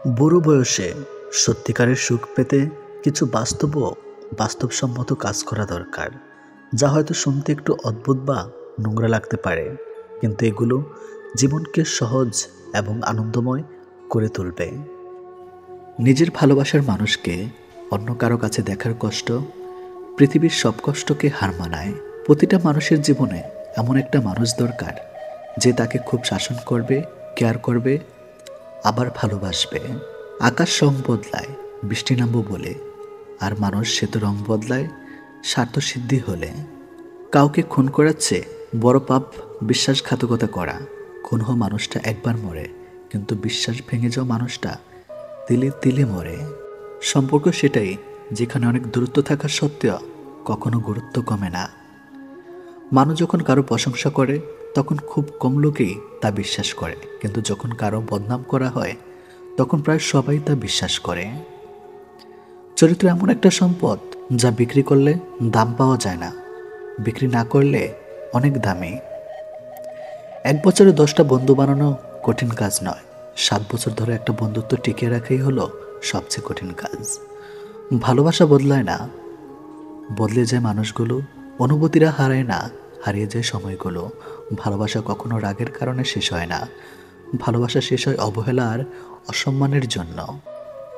বুড়ো বয়সে সত্যিকারের সুখ পেতে কিছু বাস্তবসম্মত কাজ করা দরকার, যা হয়তো শুনতে একটু অদ্ভুত বা নোংরা লাগতে পারে, কিন্তু এগুলো জীবনকে সহজ এবং আনন্দময় করে তুলবে। নিজের ভালোবাসার মানুষকে অন্য কারো কাছে দেখার কষ্ট পৃথিবীর সব কষ্টকে হার মানায়। প্রতিটা মানুষের জীবনে এমন একটা মানুষ দরকার যে তাকে খুব শাসন করবে, কেয়ার করবে, আবার ভালোবাসবে। আকাশ রং বদলায় বৃষ্টি নামবো বলে, আর মানুষ সে তো রং বদলায় স্বার্থসিদ্ধি হলে। কাউকে খুন করাচ্ছে বড় পাপ বিশ্বাসঘাতকতা করা। খুন হওয়া মানুষটা একবার মরে, কিন্তু বিশ্বাস ভেঙে যাওয়া মানুষটা তিলে তিলে মরে। সম্পর্ক সেটাই যেখানে অনেক দূরত্ব থাকা সত্ত্বেও কখনো গুরুত্ব কমে না। মানুষ যখন কারো প্রশংসা করে তখন খুব কম লোকেই তা বিশ্বাস করে, কিন্তু যখন কারো বদনাম করা হয় তখন প্রায় সবাই তা বিশ্বাস করে। চরিত্র এমন একটা সম্পদ যা বিক্রি করলে দাম পাওয়া যায় না, বিক্রি না করলে অনেক দামি। 1 বছরে 10টা বন্ধু বানানো কঠিন কাজ নয়, 7 বছর ধরে একটা বন্ধুত্ব টিকিয়ে রাখাই হলো সবচেয়ে কঠিন কাজ। ভালোবাসা বদলায় না, বদলে যায় মানুষগুলো। অনুভূতিরা হারায় না, হারিয়ে যায় সময়গুলো। ভালোবাসা কখনো রাগের কারণে শেষ হয় না, ভালোবাসা শেষ হয় অবহেলা আর অসম্মানের জন্য।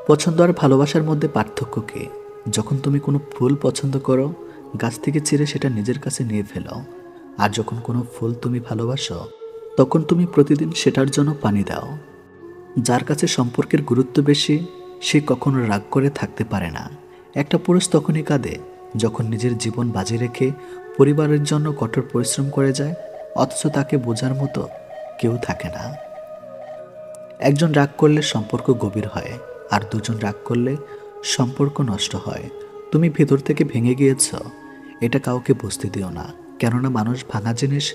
পছন্দ আর ভালোবাসার মধ্যে পার্থক্য কি? যখন তুমি কোনো ফুল পছন্দ করো, গাছ থেকে ছিঁড়ে সেটা নিজের কাছে নিয়ে ফেলো। আর যখন কোনো ফুল তুমি ভালোবাসো, তখন তুমি প্রতিদিন সেটার জন্য পানি দাও। যার কাছে সম্পর্কের গুরুত্ব বেশি, সে কখনো রাগ করে থাকতে পারে না। একটা পুরুষ তখনই কাঁদে যখন নিজের জীবন বাজি রেখে পরিবারের জন্য কঠোর পরিশ্রম করে যায়, অথচ তাকে বোঝার মতো কেউ থাকে না। একজন রাগ করলে সম্পর্ক গভীর হয়, আর দুজন রাগ করলে সম্পর্ক নষ্ট হয়। তুমি ভেতর থেকে ভেঙে গিয়েছ, এটা কাউকে বুঝতে দিও না, কেননা মানুষ ভাঙা জিনিস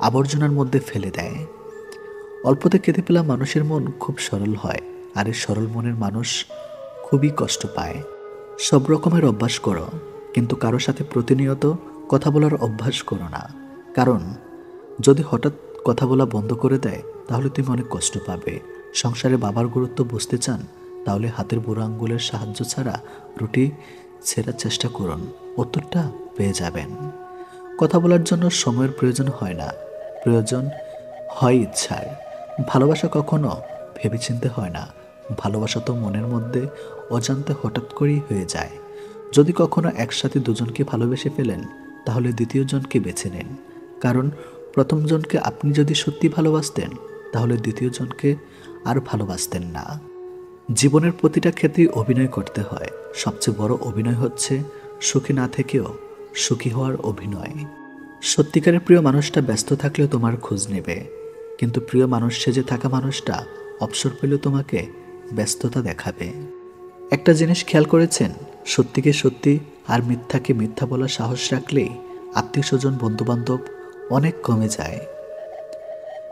আবর্জনার মধ্যে ফেলে দেয়। অল্পতে কেঁদে ফেলা মানুষের মন খুব সরল হয়, আর এই সরল মনের মানুষ খুবই কষ্ট পায়। সব রকমের অভ্যাস করো, কিন্তু কারো সাথে প্রতিনিয়ত কথা বলার অভ্যাস করো না। কারণ যদি হঠাৎ কথা বলা বন্ধ করে দেয়, তাহলে তুমি অনেক কষ্ট পাবে। সংসারে বাবার গুরুত্ব বুঝতে চান, তাহলে হাতের বুড়ো আঙ্গুলের সাহায্য ছাড়া রুটি ছেঁড়ার চেষ্টা করুন, উত্তরটা পেয়ে যাবেন। কথা বলার জন্য সময়ের প্রয়োজন হয় না, প্রয়োজন হয় ইচ্ছার। ভালোবাসা কখনো ভেবেচিন্তে হয় না, ভালোবাসা তো মনের মধ্যে অজান্তে হঠাৎ করেই হয়ে যায়। যদি কখনো একসাথে দুজনকে ভালোবেসে ফেলেন, তাহলে দ্বিতীয় জনকে বেছে নিন। কারণ প্রথম জনকে আপনি যদি সত্যি ভালোবাসতেন, তাহলে দ্বিতীয় জনকে আর ভালোবাসতেন না। জীবনের প্রতিটা ক্ষেত্রেই অভিনয় করতে হয়। সবচেয়ে বড় অভিনয় হচ্ছে সুখী না থেকেও সুখী হওয়ার অভিনয়। সত্যিকারের প্রিয় মানুষটা ব্যস্ত থাকলেও তোমার খোঁজ নেবে, কিন্তু প্রিয় মানুষ সেজে থাকা মানুষটা অবসর পেলেও তোমাকে ব্যস্ততা দেখাবে। একটা জিনিস খেয়াল করেছেন, সত্যিকে সত্যি আর মিথ্যাকে মিথ্যা বলার সাহস রাখলেই আত্মীয় স্বজন বন্ধুবান্ধব অনেক কমে যায়।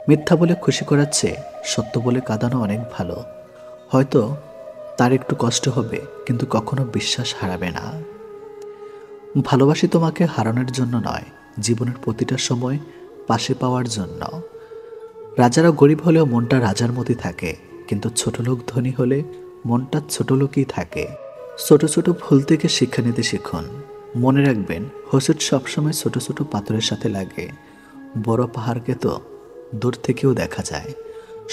মিথ্যা বলে খুশি করাচ্ছে সত্য বলে কাঁদানো অনেক ভালো। হয়তো তার একটু কষ্ট হবে, কিন্তু কখনো বিশ্বাস হারাবে না। ভালোবাসি তোমাকে হারানোর জন্য নয়, জীবনের প্রতিটা সময় পাশে পাওয়ার জন্য। রাজারা গরিব হলেও মনটা রাজার মতোই থাকে, কিন্তু ছোট লোক ধনী হলে মনটা ছোট লোকই থাকে। ছোট ছোট ভুল থেকে শিক্ষা নিতে শিখুন। মনে রাখবেন, হোঁচট সবসময় ছোট ছোট পাথরের সাথে লাগে, বড় পাহাড়কে তো দূর থেকেও দেখা যায়।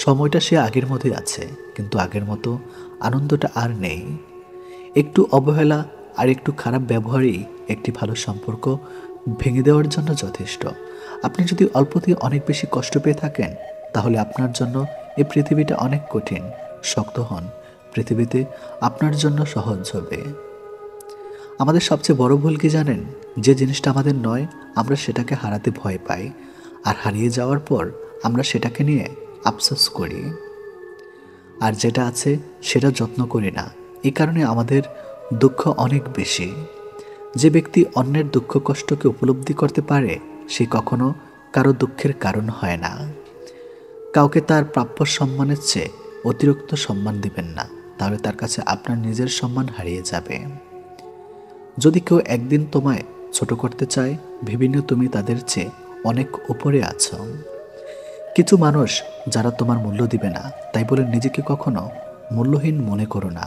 সময়টা সে আগের মতোই আছে, কিন্তু আগের মতো আনন্দটা আর নেই। একটু অবহেলা আর একটু খারাপ ব্যবহারই একটি ভালো সম্পর্ক ভেঙে দেওয়ার জন্য যথেষ্ট। আপনি যদি অল্পতেই অনেক বেশি কষ্ট পেয়ে থাকেন, তাহলে আপনার জন্য এই পৃথিবীটা অনেক কঠিন। শক্ত হন, পৃথিবীতে আপনার জন্য সহজ হবে। আমাদের সবচেয়ে বড় ভুল কি জানেন? যে জিনিসটা আমাদের নয়, আমরা সেটাকে হারাতে ভয় পাই, আর হারিয়ে যাওয়ার পর আমরা সেটাকে নিয়ে আফসোস করি। আর যেটা আছে সেটা যত্ন করি না, এই কারণে আমাদের দুঃখ অনেক বেশি। যে ব্যক্তি অন্যের দুঃখ কষ্টকে উপলব্ধি করতে পারে, সে কখনো কারো দুঃখের কারণ হয় না। কাউকে তার প্রাপ্য সম্মানের চেয়ে অতিরিক্ত সম্মান দিবেন না, তাহলে তার কাছে আপনার নিজের সম্মান হারিয়ে যাবে। যদি কেউ একদিন তোমায় ছোট করতে চায়, ভেবে নিও তুমি তাদের চেয়ে অনেক উপরে আছো। কিছু মানুষ যারা তোমার মূল্য দিবে না, তাই বলে নিজেকে কখনো মূল্যহীন মনে করো না।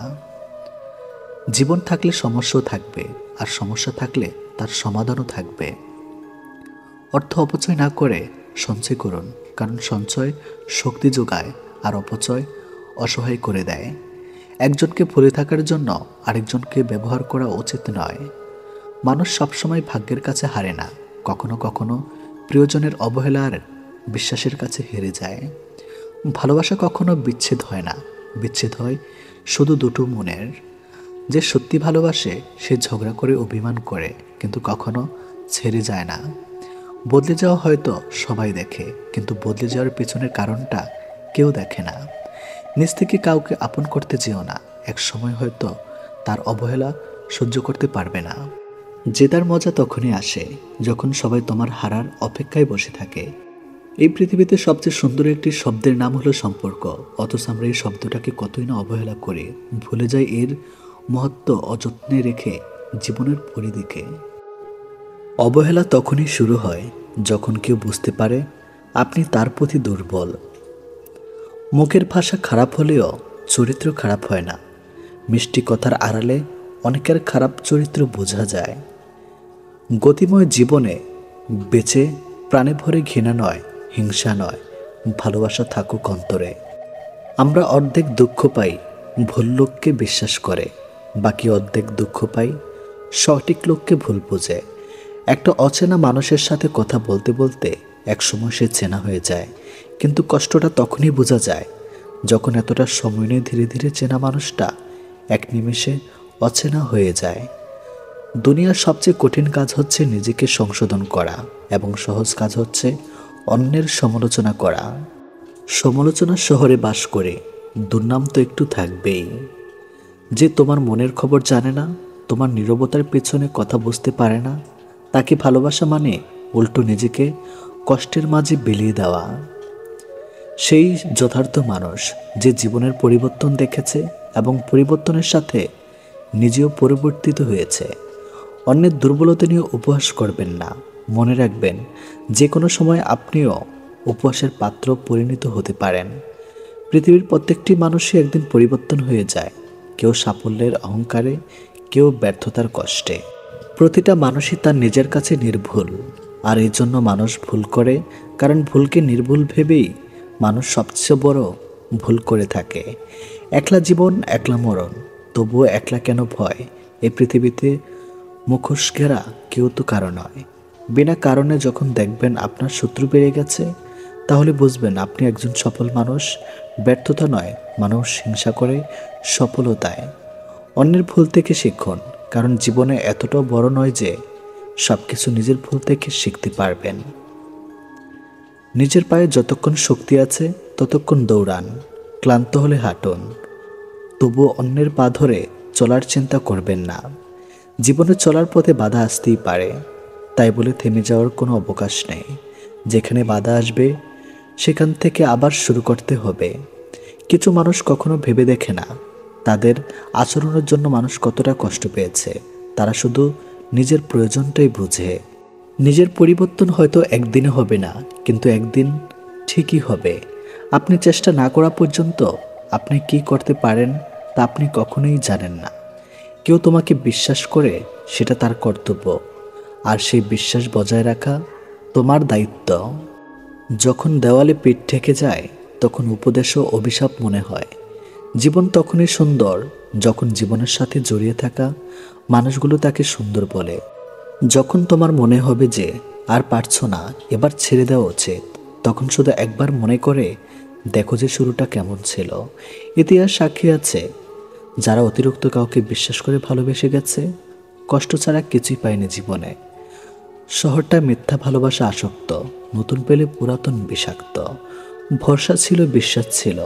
জীবন থাকলে সমস্যাও থাকবে, আর সমস্যা থাকলে তার সমাধানও থাকবে। অর্থ অপচয় না করে সঞ্চয় করুন, কারণ সঞ্চয় শক্তি যোগায় আর অপচয় অসহায় করে দেয়। একজনকে ভুলে থাকার জন্য আরেকজনকে ব্যবহার করা উচিত নয়। মানুষ সবসময় ভাগ্যের কাছে হারে না, কখনো কখনো প্রিয়জনের অবহেলা আর বিশ্বাসের কাছে হেরে যায়। ভালোবাসা কখনো বিচ্ছেদ হয় না, বিচ্ছেদ হয় শুধু দুটো মনের। যে সত্যি ভালোবাসে সে ঝগড়া করে অভিমান করে, কিন্তু কখনো ছেড়ে যায় না। বদলে যাওয়া হয়তো সবাই দেখে, কিন্তু বদলে যাওয়ার পেছনের কারণটা কেউ দেখে না। নিজ থেকে কাউকে আপন করতে যেও না, এক সময় হয়তো তার অবহেলা সহ্য করতে পারবে না। জেতার মজা তখনই আসে যখন সবাই তোমার হারার অপেক্ষায় বসে থাকে। এই পৃথিবীতে সবচেয়ে সুন্দর একটি শব্দের নাম হলো সম্পর্ক, অথচ আমরা এই শব্দটাকে কতই না অবহেলা করে ভুলে যাই এর মহত্ব অযত্নে রেখে জীবনের পরিধিকে। অবহেলা তখনই শুরু হয় যখন কেউ বুঝতে পারে আপনি তার প্রতি দুর্বল। মুখের ভাষা খারাপ হলেও চরিত্র খারাপ হয় না। মিষ্টি কথার আড়ালে অনেকের খারাপ চরিত্র বোঝা যায়। গতিময় জীবনে বেঁচে প্রাণে ভরে ঘৃণা নয়, হিংসা নয়, ভালোবাসা থাকুক অন্তরে। আমরা অর্ধেক দুঃখ পাই ভুল লোককে বিশ্বাস করে, বাকি অর্ধেক দুঃখ পাই সঠিক লোককে ভুল বুঝে। একটা অচেনা মানুষের সাথে কথা বলতে বলতে একসময় সে চেনা হয়ে যায়, কিন্তু কষ্টটা তখনই বোঝা যায় যখন এতটা সময় নিয়ে ধীরে ধীরে চেনা মানুষটা এক নিমেষে অচেনা হয়ে যায়। দুনিয়ার সবচেয়ে কঠিন কাজ হচ্ছে নিজেকে সংশোধন করা, এবং সহজ কাজ হচ্ছে অন্যের সমালোচনা করা। সমালোচনার শহরে বাস করে দুর্নাম তো একটু থাকবেই। যে তোমার মনের খবর জানে না, তোমার নীরবতার পেছনে কথা বুঝতে পারে না, তাকে ভালোবাসা মানে উল্টো নিজেকে কষ্টের মাঝে বিলিয়ে দেওয়া। সেই যথার্থ মানুষ যে জীবনের পরিবর্তন দেখেছে এবং পরিবর্তনের সাথে নিজেও পরিবর্তিত হয়েছে। অন্যের দুর্বলতা নিয়ে উপহাস করবেন না। মনে রাখবেন, যে কোনো সময় আপনিও উপহাসের পাত্র পরিণত হতে পারেন। পৃথিবীর প্রত্যেকটি মানুষই একদিন পরিবর্তন হয়ে যায়, কেউ সাফল্যের অহংকারে, কেউ ব্যর্থতার কষ্টে। প্রতিটা মানুষই তার নিজের কাছে নির্ভুল, আর এই জন্য মানুষ ভুল করে, কারণ ভুলকে নির্ভুল ভেবেই মানুষ সবচেয়ে বড় ভুল করে থাকে। একলা জীবন একলা মরণ, তবুও একলা কেন ভয়? এই পৃথিবীতে মুখোশ ঘেরা কেউ তো কারো নয়। বিনা কারণে যখন দেখবেন আপনার শত্রু বেড়ে গেছে, তাহলে বুঝবেন আপনি একজন সফল মানুষ। ব্যর্থতা নয়, মানুষ হিংসা করে সফলতায়। অন্যের ভুল থেকে শিখুন, কারণ জীবনে এতটাও বড় নয় যে সব কিছু নিজের ভুল থেকে শিখতে পারবেন। নিজের পায়ে যতক্ষণ শক্তি আছে ততক্ষণ দৌড়ান, ক্লান্ত হলে হাঁটুন, তবুও অন্যের পা ধরে চলার চিন্তা করবেন না। জীবনে চলার পথে বাধা আসতেই পারে, তাই বলে থেমে যাওয়ার কোনো অবকাশ নেই। যেখানে বাধা আসবে সেখান থেকে আবার শুরু করতে হবে। কিছু মানুষ কখনো ভেবে দেখে না তাদের আচরণের জন্য মানুষ কতটা কষ্ট পেয়েছে। তারা শুধু নিজের প্রয়োজনটাই বুঝে। নিজের পরিবর্তন হয়তো একদিনে হবে না, কিন্তু একদিন ঠিকই হবে। আপনি চেষ্টা না করা পর্যন্ত আপনি কি করতে পারেন তা আপনি কখনোই জানেন না। কেউ তোমাকে বিশ্বাস করে, সেটা তার কর্তব্য, আর সেই বিশ্বাস বজায় রাখা তোমার দায়িত্ব। যখন দেওয়ালে পিঠ ঠেকে যায় তখন উপদেশ ও অভিশাপ মনে হয়। জীবন তখনই সুন্দর যখন জীবনের সাথে জড়িয়ে থাকা মানুষগুলো তাকে সুন্দর বলে। যখন তোমার মনে হবে যে আর পারছো না, এবার ছেড়ে দেওয়া উচিত, তখন শুধু একবার মনে করে দেখো যে শুরুটা কেমন ছিল। ইতিহাস সাক্ষী আছে, যারা অতিরিক্ত কাউকে বিশ্বাস করে ভালোবেসে গেছে, কষ্ট ছাড়া কিছুই পায়নি জীবনে। শহরটা মিথ্যা ভালোবাসা আসক্ত, নতুন পেলে পুরাতন বিষাক্ত। ভরসা ছিল, বিশ্বাস ছিল,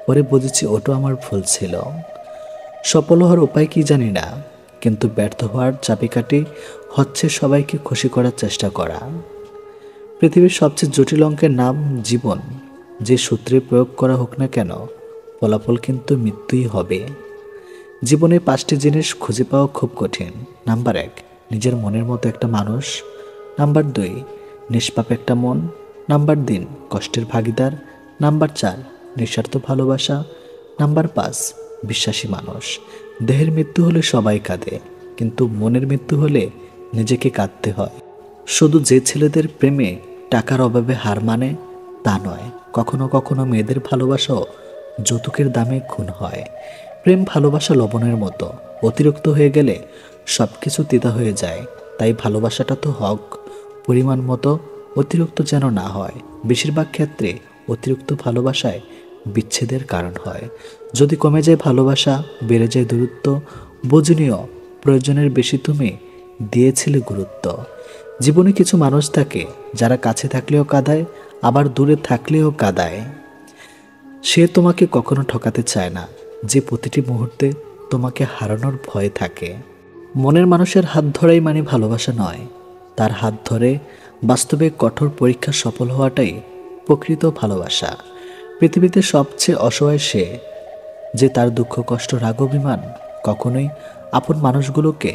পরে বুঝেছি ওটা আমার ভুল ছিল। সফল হওয়ার উপায় কি জানি না, কিন্তু ব্যর্থ হওয়ার চাবিকাঠি হচ্ছে সবাইকে খুশি করার চেষ্টা করা। পৃথিবীর সবচেয়ে জটিল অঙ্কের নাম জীবন। যে সূত্রে প্রয়োগ করা হোক না কেন, ফলাফল কিন্তু মৃত্যুই হবে। জীবনে 5টি জিনিস খুঁজে পাওয়া খুব কঠিন। নাম্বার 1, নিজের মনের মতো একটা মানুষ। নাম্বার 2, নিষ্পাপ একটা মন। নাম্বার 3, কষ্টের ভাগিদার। নাম্বার 4, নিঃস্বার্থ ভালোবাসা। নাম্বার 5, বিশ্বাসী মানুষ। দেহের মৃত্যু হলে সবাই কাঁদে, কিন্তু মনের মৃত্যু হলে নিজেকে কাঁদতে হয়। শুধু যে ছেলেদের প্রেমে টাকার অভাবে হার মানে তা নয়, কখনো কখনো মেয়েদের ভালোবাসাও যৌতুকের দামে খুন হয়। প্রেম ভালোবাসা লবণের মতো, অতিরিক্ত হয়ে গেলে সব কিছু তিতা হয়ে যায়। তাই ভালোবাসাটা তো হক, পরিমাণ মতো, অতিরিক্ত যেন না হয়। বেশিরভাগ ক্ষেত্রে অতিরিক্ত ভালোবাসায় বিচ্ছেদের কারণ হয়। যদি কমে যায় ভালোবাসা, বেড়ে যায় দূরত্ব, বুঝনিও প্রয়োজনের বেশি তুমি দিয়েছিলে গুরুত্ব। জীবনে কিছু মানুষ থাকে যারা কাছে থাকলেও কাঁদায়, আবার দূরে থাকলেও কাঁদায়। সে তোমাকে কখনো ঠকাতে চায় না, যে প্রতিটি মুহূর্তে তোমাকে হারানোর ভয় থাকে। মনের মানুষের হাত ধরাই মানে ভালোবাসা নয়, তার হাত ধরে বাস্তবে কঠোর পরীক্ষা সফল হওয়াটাই প্রকৃত ভালোবাসা। পৃথিবীতে সবচেয়ে অসহায় সে, যে তার দুঃখ কষ্ট রাগ অভিমান কখনোই আপন মানুষগুলোকে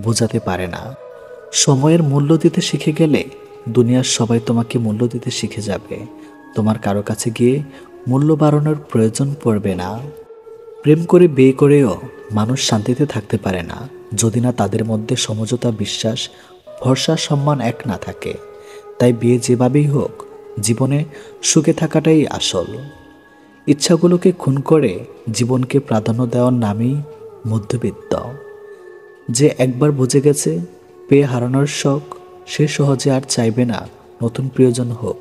বোঝাতে পারে না। সময়ের মূল্য দিতে শিখে গেলে দুনিয়ার সবাই তোমাকে মূল্য দিতে শিখে যাবে। তোমার কারো কাছে গিয়ে মূল্য বাড়ানোর প্রয়োজন পড়বে না। প্রেম করে বিয়ে করেও মানুষ শান্তিতে থাকতে পারে না, যদি না তাদের মধ্যে সমঝোতা, বিশ্বাস, ভরসা, সম্মান এক না থাকে। তাই বিয়ে যেভাবেই হোক, জীবনে সুখে থাকাটাই আসল। ইচ্ছাগুলোকে খুন করে জীবনকে প্রাধান্য দেওয়ার নামই মধ্যবিত্ত। যে একবার বুঝে গেছে পেয়ে হারানোর শখ, সে সহজে আর চাইবে না নতুন প্রিয়জন হোক।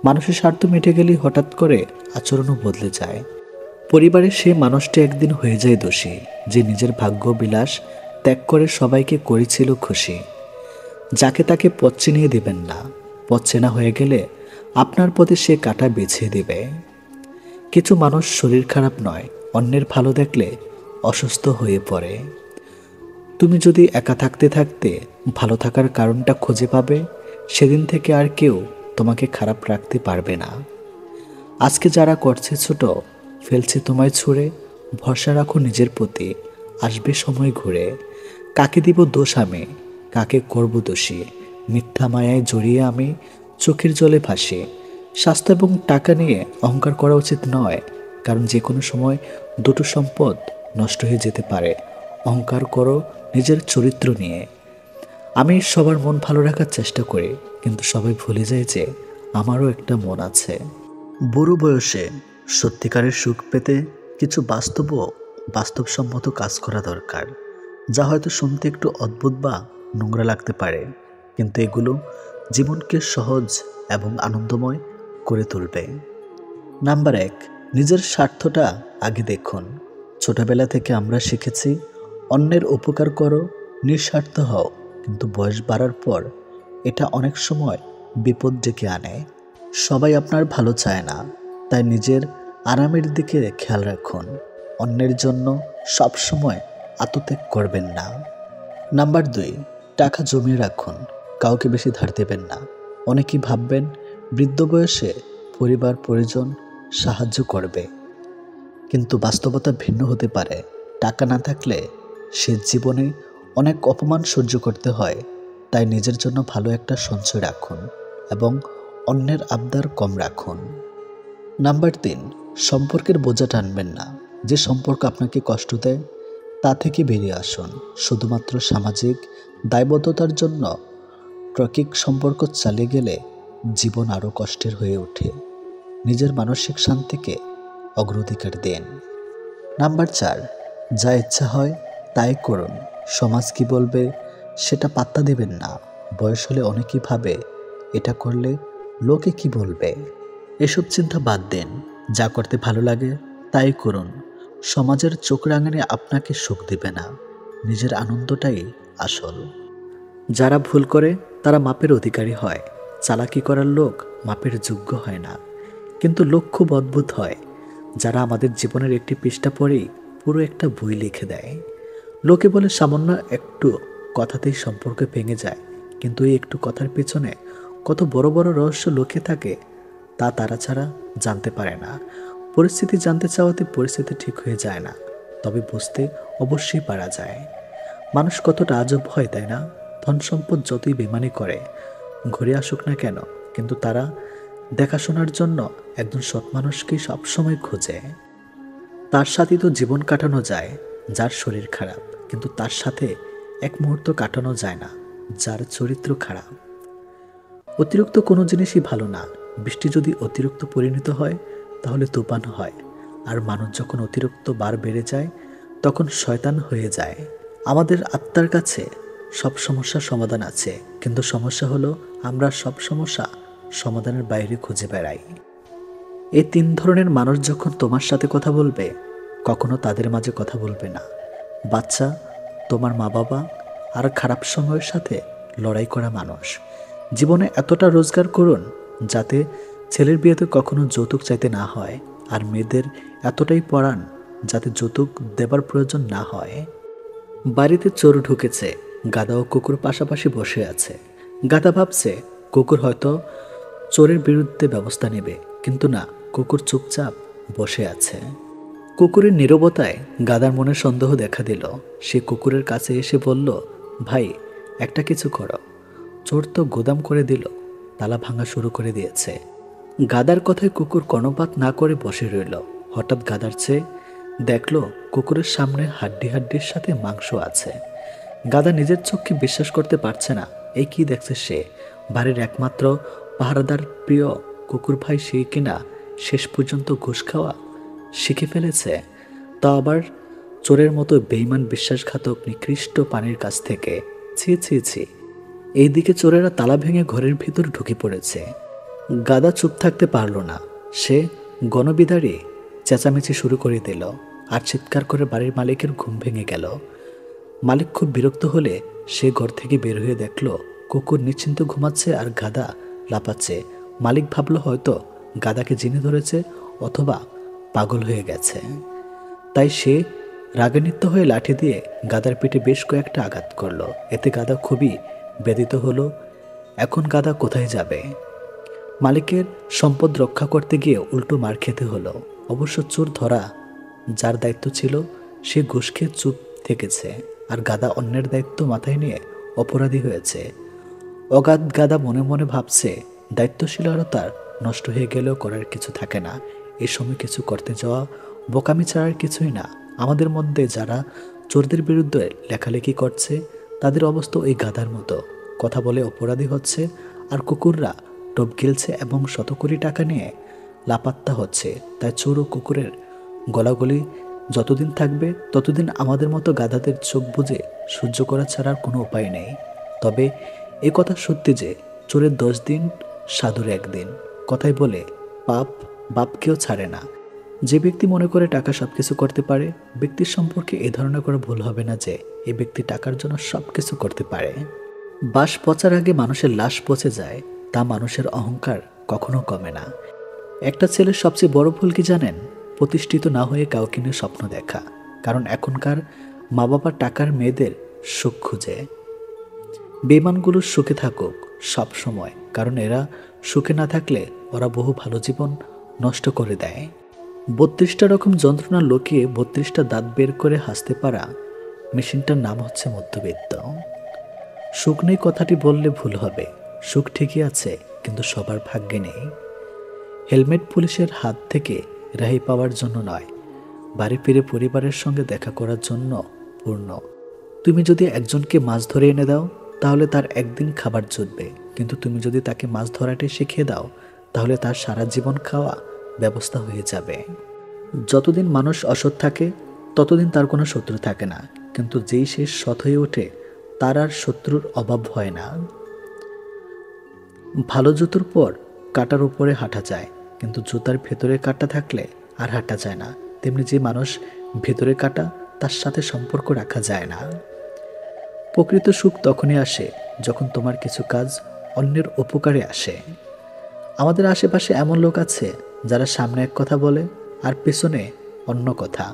মানুষের স্বার্থ মিটে গেলেই হঠাৎ করে আচরণও বদলে যায়। পরিবারের সেই মানুষটি একদিন হয়ে যায় দোষী, যে নিজের ভাগ্য বিলাস ত্যাগ করে সবাইকে করেছিল খুশি। যাকে তাকে পথ চিনিয়ে দিবেন না, পথ চেনা হয়ে গেলে আপনার পথে সে কাঁটা বিছিয়ে দিবে। কিছু মানুষ শরীর খারাপ নয়, অন্যের ভালো দেখলে অসুস্থ হয়ে পড়ে। তুমি যদি একা থাকতে থাকতে ভালো থাকার কারণটা খুঁজে পাবে, সেদিন থেকে আর কেউ তোমাকে খারাপ রাখতে পারবে না। আজকে যারা করছে ছোট, ফেলছে তোমায় ছুঁড়ে, ভরসা রাখো নিজের প্রতি, আসবে সময় ঘুরে। কাকে দিব দোষ আমি, কাকে করব দোষী, মিথ্যা মায়ায় জড়িয়ে আমি চোখের জলে ভাসি। স্বাস্থ্য এবং টাকা নিয়ে অহংকার করা উচিত নয়, কারণ যে কোনো সময় দুটো সম্পদ নষ্ট হয়ে যেতে পারে। অহংকার করো নিজের চরিত্র নিয়ে। আমি সবার মন ভালো রাখার চেষ্টা করি, কিন্তু সবাই ভুলে যায় যে আমারও একটা মন আছে। বুড়ো বয়সে সত্যিকারের সুখ পেতে কিছু বাস্তবসম্মত কাজ করা দরকার, যা হয়তো শুনতে একটু অদ্ভুত বা নোংরা লাগতে পারে, কিন্তু এগুলো জীবনকে সহজ এবং আনন্দময় করে তুলবে। নাম্বার 1, নিজের স্বার্থটা আগে দেখুন। ছোটবেলা থেকে আমরা শিখেছি অন্যের উপকার করো, নিঃস্বার্থ হও, কিন্তু বয়স বাড়ার পর এটা অনেক সময় বিপদ ডেকে আনে। সবাই আপনার ভালো চায় না, তাই নিজের আরামের দিকে খেয়াল রাখুন। অন্যের জন্য সবসময় আত্মত্যাগ করবেন না। নাম্বার 2, টাকা জমিয়ে রাখুন, কাউকে বেশি ধার দেবেন না। অনেকেই ভাববেন বৃদ্ধ বয়সে পরিবার পরিজন সাহায্য করবে, কিন্তু বাস্তবতা ভিন্ন হতে পারে। টাকা না থাকলে সে জীবনে অনেক অপমান সহ্য করতে হয়। তাই নিজের জন্য ভালো একটা সঞ্চয় রাখুন এবং অন্যের আবদার কম রাখুন। নাম্বার 3, সম্পর্কের বোঝা টানবেন না। যে সম্পর্ক আপনাকে কষ্ট দেয় তা থেকে বেরিয়ে আসুন। শুধুমাত্র সামাজিক দায়বদ্ধতার জন্য ট্রকিক সম্পর্ক চালিয়ে গেলে জীবন আরও কষ্টের হয়ে ওঠে। নিজের মানসিক শান্তিকে অগ্রাধিকার দেন। নাম্বার 4, যা ইচ্ছা হয় তাই করুন। সমাজ কি বলবে সেটা পাত্তা দেবেন না। বয়স হলে অনেকেই ভাবে এটা করলে লোকে কি বলবে। এসব চিন্তা বাদ দেন, যা করতে ভালো লাগে তাই করুন। সমাজের চোখ রাঙানি আপনাকে সুখ দেবে না, নিজের আনন্দটাই আসল। যারা ভুল করে তারা মাপের অধিকারী হয়। চালাকি করার লোক মাপের যোগ্য হয় না, কিন্তু লোক খুব অদ্ভুত হয়, যারা আমাদের জীবনের একটি পৃষ্ঠা পড়েই পুরো একটা বই লিখে দেয়। লোকে বলে সামান্য একটু কথাতেই সম্পর্ক ভেঙে যায়, কিন্তু এই একটু কথার পেছনে কত বড় বড় রহস্য লুকিয়ে থাকে তা তারা ছাড়া জানতে পারে না। পরিস্থিতি জানতে চাওয়াতে পরিস্থিতি ঠিক হয়ে যায় না, তবে বুঝতে অবশ্যই পারা যায়। মানুষ কতটা আজব হয়, তাই না? ধন সম্পদ যতই বেমানি করে ঘুরে আসুক না কেন, কিন্তু তারা দেখাশোনার জন্য একজন সৎ মানুষকেই সবসময় খোঁজে। তার সাথেই তো জীবন কাটানো যায় যার শরীর খারাপ, কিন্তু তার সাথে এক মুহূর্ত কাটানো যায় না যার চরিত্র খারাপ। অতিরিক্ত কোনো জিনিসই ভালো না। বৃষ্টি যদি অতিরিক্ত পরিণত হয় তাহলে তুফান হয়, আর মানুষ যখন অতিরিক্ত বার বেড়ে যায় তখন শয়তান হয়ে যায়। আমাদের আত্মার কাছে সব সমস্যার সমাধান আছে, কিন্তু সমস্যা হলো আমরা সব সমস্যা সমাধানের বাইরে খুঁজে বেড়াই। এই তিন ধরনের মানুষ যখন তোমার সাথে কথা বলবে, কখনো তাদের মাঝে কথা বলবে না। বাচ্চা, তোমার মা বাবা, আর খারাপ সময়ের সাথে লড়াই করা মানুষ। জীবনে এতটা রোজগার করুন যাতে ছেলের বিয়েতে কখনো যৌতুক চাইতে না হয়, আর মেয়েদের এতটাই পড়ান যাতে যৌতুক দেবার প্রয়োজন না হয়। বাড়িতে চোর ঢুকেছে, গাধা ও কুকুর পাশাপাশি বসে আছে। গাধা ভাবছে কুকুর হয়তো চোরের বিরুদ্ধে ব্যবস্থা নেবে, কিন্তু না, কুকুর চুপচাপ বসে আছে। কুকুরের নীরবতায় গাধার মনে সন্দেহ দেখা দিল। সে কুকুরের কাছে এসে বলল, ভাই, একটা কিছু করো। চোর তো গোদাম করে দিল, তালা ভাঙা শুরু করে দিয়েছে। গাধার কথায় কুকুর কর্ণপাত না করে বসে রইল। হঠাৎ গাধার চেয়ে দেখল কুকুরের সামনে হাড্ডির সাথে মাংস আছে। গাধা নিজের চোখকে বিশ্বাস করতে পারছে না। এই কি দেখছে সে? বাড়ির একমাত্র পাহারাদার প্রিয় কুকুর ভাই সেই কিনা শেষ পর্যন্ত ঘুষ খাওয়া শিখে ফেলেছে, তা আবার চোরের মতো বেঈমান বিশ্বাসঘাতক নিকৃষ্ট প্রাণীর কাছ থেকে। ছি ছি ছি। এইদিকে চোরেরা তালা ভেঙে ঘরের ভিতর ঢুকে পড়েছে। গাধা চুপ থাকতে পারল না। সে গণবিদারে চেঁচামেচি শুরু করে দিল, আর চিৎকার করে বাড়ির মালিকের ঘুম ভেঙে গেল। মালিক খুব বিরক্ত হলে সে ঘর থেকে বের হয়ে দেখল কুকুর নিশ্চিন্ত ঘুমাচ্ছে আর গাধা লাপাচ্ছে। মালিক ভাবল হয়তো গাধাকে জিনে ধরেছে অথবা পাগল হয়ে গেছে। তাই সে রাগান্বিত হয়ে লাঠি দিয়ে গাধার পেটে বেশ কয়েকটা আঘাত করলো। এতে গাধা খুবই ব্যথিত হলো। এখন গাধা কোথায় যাবে? মালিকের সম্পদ রক্ষা করতে গিয়ে উল্টো মার খেতে হলো। অবশ্য চোর ধরা যার দায়িত্ব ছিল সে ঘুষ খেয়ে চুপ থেকেছে, আর গাধা অন্যের দায়িত্ব মাথায় নিয়ে অপরাধী হয়েছে। অগাধ গাধা মনে মনে ভাবছে, দায়িত্বশীলতার নষ্ট হয়ে গেলেও করার কিছু থাকে না। এ সময় কিছু করতে যাওয়া বোকামি ছাড়ার কিছুই না। আমাদের মধ্যে যারা চোরদের বিরুদ্ধে লেখালেখি করছে তাদের অবস্থা ওই গাধার মতো। কথা বলে অপরাধী হচ্ছে, আর কুকুররা টোপ গিলছে এবং শত কোটি টাকা নিয়ে লাপাত্তা হচ্ছে। তাই চোর ও কুকুরের গলাগলি যতদিন থাকবে ততদিন আমাদের মতো গাধাদের চোখ বুজে সহ্য করা ছাড়ার কোনো উপায় নেই। তবে এ কথা সত্যি যে চোরের 10 দিন সাধুর 1 দিন। কথাই বলে পাপ বাপকেও ছাড়ে না। যে ব্যক্তি মনে করে টাকা সবকিছু করতে পারে, ব্যক্তির সম্পর্কে এ ধারণা করা ভুল হবে না যে এই ব্যক্তি টাকার জন্য সবকিছু করতে পারে। বাস পচার আগে মানুষের লাশ পচে যায়, তা মানুষের অহংকার কখনো কমে না। একটা ছেলের সবচেয়ে বড় ভুল কি জানেন? প্রতিষ্ঠিত না হয়ে কাউকে নিয়ে স্বপ্ন দেখা। কারণ এখনকার মা বাবা টাকার মেয়েদের সুখ খুঁজে। বেঈমানগুলো সুখে থাকুক সব সময়, কারণ এরা সুখে না থাকলে ওরা বহু ভালো জীবন নষ্ট করে দেয়। 32টা রকম যন্ত্রণা লুকিয়ে 32টা দাঁত বের করে হাসতে পারা মেশিনটার নাম হচ্ছে মধ্যবিত্ত। সুখ নেই কথাটি বললে ভুল হবে। সুখ ঠিকই আছে, কিন্তু সবার ভাগ্যে নেই। হেলমেট পুলিশের হাত থেকে রেহাই পাওয়ার জন্য নয়, বাড়ি ফিরে পরিবারের সঙ্গে দেখা করার জন্য পূর্ণ। তুমি যদি একজনকে মাছ ধরে এনে দাও তাহলে তার একদিন খাবার জুটবে, কিন্তু তুমি যদি তাকে মাছ ধরাটাই শিখিয়ে দাও তাহলে তার সারা জীবন খাওয়া ব্যবস্থা হয়ে যাবে। যতদিন মানুষ অসৎ থাকে ততদিন তার কোনো শত্রু থাকে না, কিন্তু যেই সে সৎ হয়ে ওঠে তার আর শত্রুর অভাব হয় না। ভালো জুতোর পর কাঁটার উপরে হাঁটা যায়, কিন্তু জুতার ভেতরে কাঁটা থাকলে আর হাঁটা যায় না। তেমনি যে মানুষ ভেতরে কাঁটা তার সাথে সম্পর্ক রাখা যায় না। প্রকৃত সুখ তখনই আসে যখন তোমার কিছু কাজ অন্যের উপকারে আসে। আমাদের আশেপাশে এমন লোক আছে যারা সামনে এক কথা বলে আর পেছনে অন্য কথা।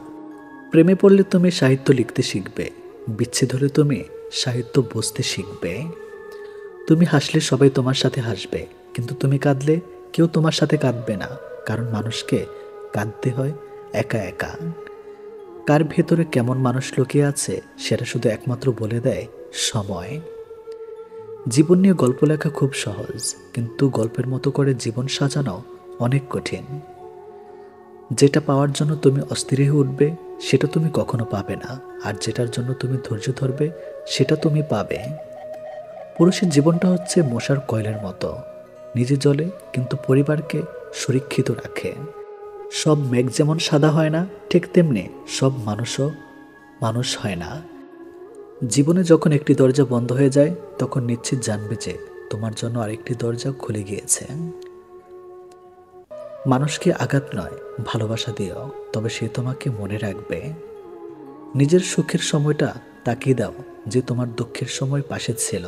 প্রেমে পড়লে তুমি সাহিত্য লিখতে শিখবে, বিচ্ছেদ হলে তুমি সাহিত্য বুঝতে শিখবে। তুমি হাসলে সবাই তোমার সাথে হাসবে, কিন্তু তুমি কাঁদলে কেউ তোমার সাথে কাঁদবে না, কারণ মানুষকে কাঁদতে হয় একা একা। কার ভেতরে কেমন মানুষ লুকিয়ে আছে সেটা শুধু একমাত্র বলে দেয় সময়। জীবন নিয়ে গল্প লেখা খুব সহজ, কিন্তু গল্পের মতো করে জীবন সাজানো অনেক কঠিন। যেটা পাওয়ার জন্য তুমি অস্থির হয়ে উঠবে সেটা তুমি কখনো পাবে না, আর যেটার জন্য তুমি ধৈর্য ধরবে সেটা তুমি পাবে। পুরুষের জীবনটা হচ্ছে মশার কয়েলের মতো, নিজে জ্বলে কিন্তু পরিবারকে সুরক্ষিত রাখে। সব মেঘ যেমন সাদা হয় না, ঠিক তেমনি সব মানুষও মানুষ হয় না। জীবনে যখন একটি দরজা বন্ধ হয়ে যায় তখন নিশ্চিত জানবে যে তোমার জন্য আরেকটি দরজা খুলে গিয়েছে। মানুষকে আঘাত নয়, ভালোবাসা দিও, তবে সে তোমাকে মনে রাখবে। নিজের সুখের সময়টা তাকিয়ে দাও যে তোমার দুঃখের সময় পাশে ছিল।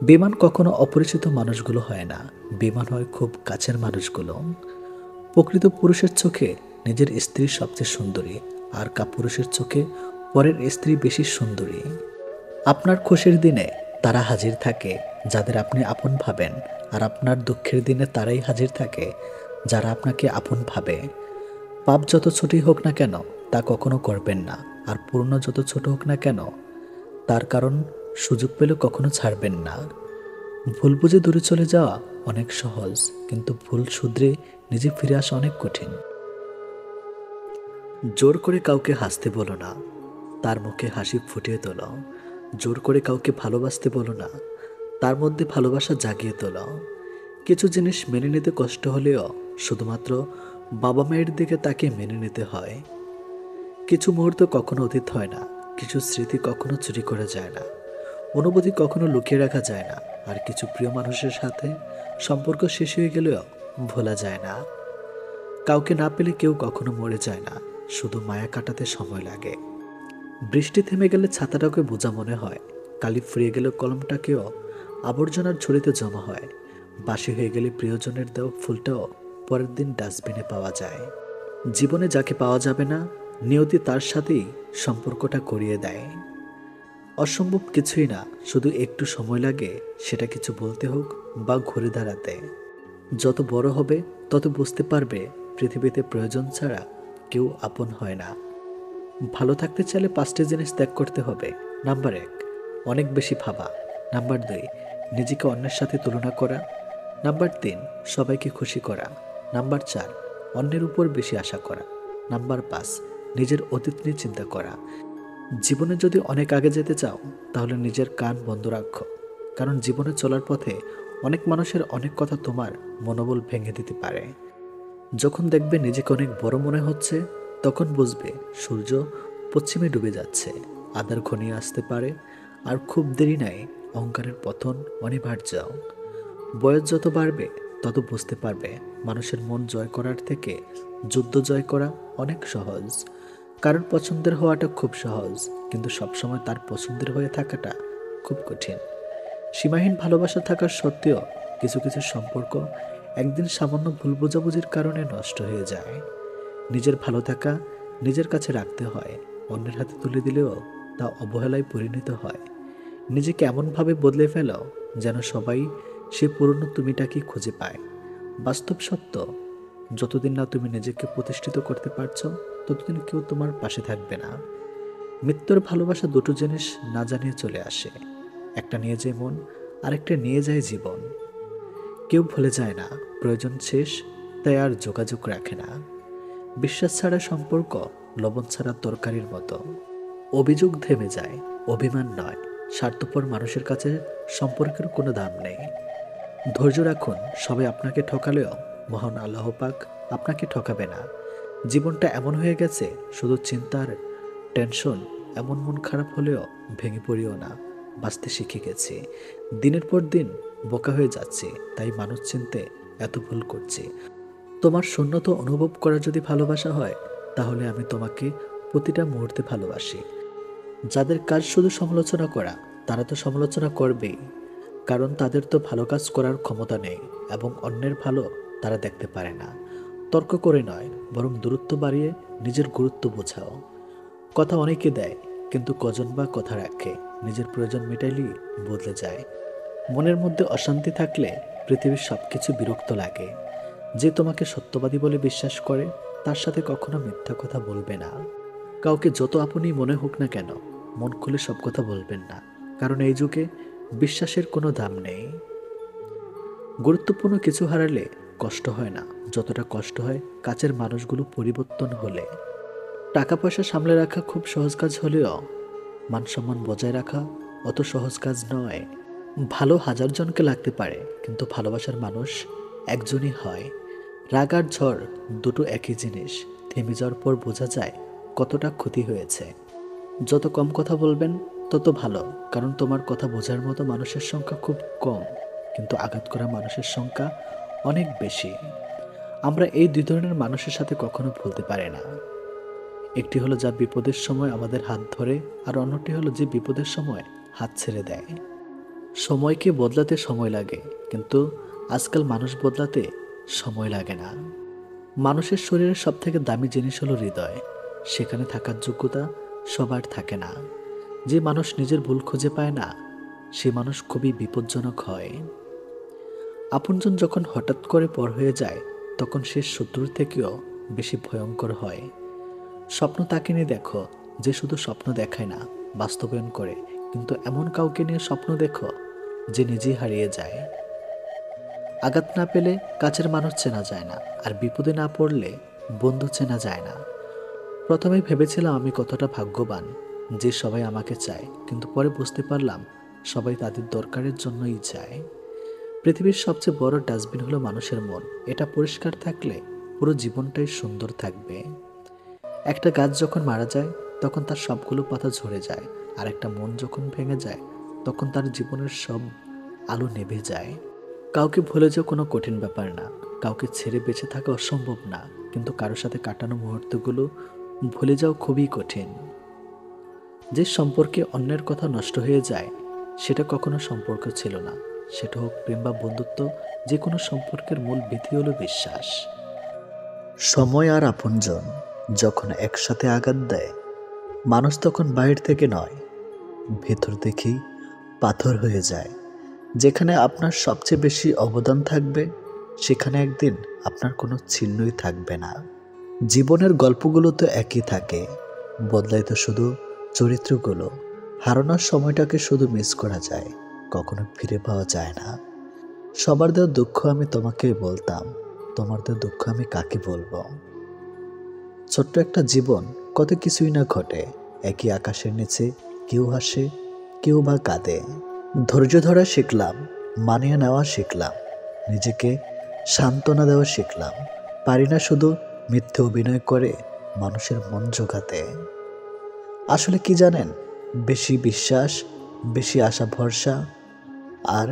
বেমান কখনো অপরিচিত মানুষগুলো হয় না, বেমান হয় খুব কাছের মানুষগুলো। প্রকৃত পুরুষের চোখে নিজের স্ত্রী সবচেয়ে সুন্দরী, আর কাপুরুষের চোখে পরের স্ত্রী বেশি সুন্দরী। আপনার খুশির দিনে তারা হাজির থাকে যাদের আপনি আপন ভাবেন, আর আপনার দুঃখের দিনে তারাই হাজির থাকে যারা আপনাকে আপন ভাবে। পাপ যত ছোটই হোক না কেন তা কখনো করবেন না, আর পূর্ণ যত ছোট হোক না কেন তার কারণ সুযোগ পেলে কখনো ছাড়বেন না। ভুল বুঝে দূরে চলে যাওয়া অনেক সহজ, কিন্তু ভুল শুধরে নিজে ফিরে আসা অনেক কঠিন। জোর করে কাউকে হাসতে বলো না, তার মুখে হাসি ফুটিয়ে তোলো। জোর করে কাউকে ভালোবাসতে বলো না, তার মধ্যে ভালোবাসা জাগিয়ে তোলো। কিছু জিনিস মেনে নিতে কষ্ট হলেও শুধুমাত্র বাবা মায়ের দিকে তাকে মেনে নিতে হয়। কিছু মুহূর্ত কখনো অতীত হয় না, কিছু স্মৃতি কখনো চুরি করা যায় না, অনুভূতি কখনো লুকিয়ে রাখা যায় না, আর কিছু প্রিয় মানুষের সাথে সম্পর্ক শেষ হয়ে গেলেও ভোলা যায় না। কাউকে না পেলে কেউ কখনো মরে যায় না, শুধু মায়া কাটাতে সময় লাগে। বৃষ্টি থেমে গেলে ছাতাটাকে বোঝা মনে হয়, কালি ফুরিয়ে গেলে কলমটাকেও আবর্জনার ঝুড়িতে জমা হয়। বাসি হয়ে গেলে প্রিয়জনের দেওয়া ফুলটাও পরের দিন ডাস্টবিনে পাওয়া যায়। জীবনে যাকে পাওয়া যাবে না, নিয়তি তার সাথেই সম্পর্কটা করিয়ে দেয়। অসম্ভব কিছুই না, শুধু একটু সময় লাগে সেটা কিছু বলতে হোক বা ঘুরে দাঁড়াতে। যত বড় হবে তত বুঝতে পারবে পৃথিবীতে প্রয়োজন ছাড়া কেউ আপন হয় না। ভালো থাকতে চাইলে 5টি জিনিস ত্যাগ করতে হবে। নাম্বার 1, অনেক বেশি ভাবা। নাম্বার 2, নিজেকে অন্যের সাথে তুলনা করা। নাম্বার 3, সবাইকে খুশি করা। নাম্বার 4, অন্যের উপর বেশি আশা করা। নাম্বার 5, নিজের অতীত নিয়ে চিন্তা করা। জীবনে যদি অনেক আগে যেতে চাও তাহলে নিজের কান বন্ধ রাখো, কারণ জীবনে চলার পথে অনেক মানুষের অনেক কথা তোমার মনোবল ভেঙে দিতে পারে। যখন দেখবে নিজেকে অনেক বড় মনে হচ্ছে তখন বুঝবে সূর্য পশ্চিমে ডুবে যাচ্ছে, আঁধার ঘনিয়ে আসতে পারে, আর খুব দেরি নাই, অহংকারের পতন অনিবার্য। বয়স যত বাড়বে তত বুঝতে পারবে মানুষের মন জয় করার থেকে যুদ্ধ জয় করা অনেক সহজ। কারণ পছন্দের হওয়াটা খুব সহজ, কিন্তু সবসময় তার পছন্দের হয়ে থাকাটা খুব কঠিন। সীমাহীন ভালোবাসা থাকার সত্ত্বেও কিছু কিছু সম্পর্ক একদিন সামান্য ভুল বোঝাবুঝির কারণে নষ্ট হয়ে যায়। নিজের ভালো থাকা নিজের কাছে রাখতে হয়, অন্যের হাতে তুলে দিলেও তা অবহেলায় পরিণত হয়। নিজেকে এমনভাবে বদলে ফেলো যেন সবাই সে পুরনো তুমিটাকেই খুঁজে পায়। বাস্তব সত্য, যতদিন না তুমি নিজেকে প্রতিষ্ঠিত করতে পারছো ততদিন কেউ তোমার পাশে থাকবে না। মৃত্যুর ভালোবাসা দুটো জিনিস না জানিয়ে চলে আসে, একটা নিয়ে যায় মন, আরেকটা নিয়ে যায় জীবন। কেউ ভুলে যায় না, প্রয়োজন শেষ তাই আর যোগাযোগ রাখে না। বিশ্বাস ছাড়া সম্পর্ক লবণ ছাড়া তরকারির মতো। অভিযোগ থেমে যায়, অভিমান নয়। স্বার্থপর মানুষের কাছে সম্পর্কের কোনো দাম নেই। ধৈর্য রাখুন, সবাই আপনাকে ঠকালেও মহান আল্লাহ পাক আপনাকে ঠকাবে না। জীবনটা এমন হয়ে গেছে শুধু চিন্তার টেনশন, এমন মন খারাপ হলেও ভেঙে পড়িও না, বাঁচতে শিখে গেছি। দিনের পর দিন বোকা হয়ে যাচ্ছে, তাই মানুষ চিনতে এত ভুল করছি। তোমার শূন্যতা অনুভব করা যদি ভালোবাসা হয় তাহলে আমি তোমাকে প্রতিটা মুহূর্তে ভালোবাসি। যাদের কাজ শুধু সমালোচনা করা তারা তো সমালোচনা করবেই, কারণ তাদের তো ভালো কাজ করার ক্ষমতা নেই এবং অন্যের ভালো তারা দেখতে পারে না। তর্ক করে নয়, বরং দূরত্ব বাড়িয়ে নিজের গুরুত্ব বোঝাও। কথা অনেকে দেয়, কিন্তু কজন বা কথা রাখে? নিজের প্রয়োজন মেটাইলেই বদলে যায়। মনের মধ্যে অশান্তি থাকলে পৃথিবীর সব কিছু বিরক্ত লাগে। যে তোমাকে সত্যবাদী বলে বিশ্বাস করে তার সাথে কখনো মিথ্যা কথা বলবে না। কাউকে যত আপনই মনে হোক না কেন, মন খুলে সব কথা বলবেন না, কারণ এই যুগে বিশ্বাসের কোনো দাম নেই। গুরুত্বপূর্ণ কিছু হারালে কষ্ট হয় না, যতটা কষ্ট হয় কাছের মানুষগুলো পরিবর্তন হলে। টাকা পয়সা সামলে রাখা খুব সহজ কাজ হলেও মান সম্মান বজায় রাখা অত সহজ কাজ নয়। ভালো হাজার জনকে লাগতে পারে, কিন্তু ভালোবাসার মানুষ একজনই হয়। রাগ আর ঝড় দুটো একই জিনিস, থেমে যাওয়ার পর বোঝা যায় কতটা ক্ষতি হয়েছে। যত কম কথা বলবেন তত ভালো, কারণ তোমার কথা বোঝার মতো মানুষের সংখ্যা খুব কম, কিন্তু আঘাত করা মানুষের সংখ্যা অনেক বেশি। আমরা এই দুই ধরনের মানুষের সাথে কখনো ভুলতে পারি না। একটি হলো যা বিপদের সময় আমাদের হাত ধরে, আর অন্যটি হলো যে বিপদের সময় হাত ছেড়ে দেয়। সময়কে বদলাতে সময় লাগে, কিন্তু আজকাল মানুষ বদলাতে সময় লাগে না। মানুষের শরীরের সব থেকে দামি জিনিস হলো হৃদয়। সেখানে থাকার যোগ্যতা সবার থাকে না। যে মানুষ নিজের ভুল খুঁজে পায় না, সে মানুষ খুবই বিপজ্জনক হয়। আপনজন যখন হঠাৎ করে পর হয়ে যায়, তখন সে শত্রুর থেকেও বেশি ভয়ঙ্কর হয়। স্বপ্ন তাকে নিয়ে দেখো যে শুধু স্বপ্ন দেখায় না, বাস্তবায়ন করে। কিন্তু এমন কাউকে নিয়ে স্বপ্ন দেখো যে নিজেই হারিয়ে যায়। আঘাত না পেলে কাছের মানুষ চেনা যায় না, আর বিপদে না পড়লে বন্ধু চেনা যায় না। প্রথমে ভেবেছিলাম আমি কতটা ভাগ্যবান যে সবাই আমাকে চায়, কিন্তু পরে বুঝতে পারলাম সবাই তাদের দরকারের জন্যই চায়। পৃথিবীর সবচেয়ে বড় ডাস্টবিন হলো মানুষের মন। এটা পরিষ্কার থাকলে পুরো জীবনটাই সুন্দর থাকবে। একটা গাছ যখন মারা যায় তখন তার সবগুলো পাতা ঝরে যায়, আর একটা মন যখন ভেঙে যায় তখন তার জীবনের সব আলো নেভে যায়। কাউকে ভুলে যাওয়া কোনো কঠিন ব্যাপার না, কাউকে ছেড়ে বেঁচে থাকা অসম্ভব না, কিন্তু কারোর সাথে কাটানো মুহূর্তগুলো ভুলে যাওয়া খুবই কঠিন। যে সম্পর্কে অন্যের কথা নষ্ট হয়ে যায় সেটা কখনো সম্পর্ক ছিল না। সেটা হোক প্রেম বা বন্ধুত্ব, যে কোনো সম্পর্কের মূল ভিত্তি হলো বিশ্বাস। সময় আর আপনজন যখন একসাথে আঘাত দেয়, মানুষ তখন বাইরে থেকে নয়, ভেতর দেখেই পাথর হয়ে যায়। যেখানে আপনার সবচেয়ে বেশি অবদান থাকবে, সেখানে একদিন আপনার কোনো চিহ্নই থাকবে না। জীবনের গল্পগুলো তো একই থাকে, বদলায় তো শুধু চরিত্রগুলো। হারানোর সময়টাকে শুধু মিস করা যায়, কখনো ফিরে পাওয়া যায় না। সবার দেওয়া দুঃখ আমি তোমাকে বলতাম, তোমার দেওয়া দুঃখ আমি কাকে বলবো। ছোট্ট একটা জীবন, কত কিছুই না ঘটে। একই আকাশের নিচে কেউ হাসে, কেউ বা কাঁদে। ধৈর্য ধরা শিখলাম, মানিয়ে নেওয়া শিখলাম, নিজেকে সান্ত্বনা দেওয়া শিখলাম। পারি না শুধু মিথ্যে অভিনয় করে মানুষের মন জোগাতে। আসলে কি জানেন, বেশি বিশ্বাস, বেশি আশা ভরসা আর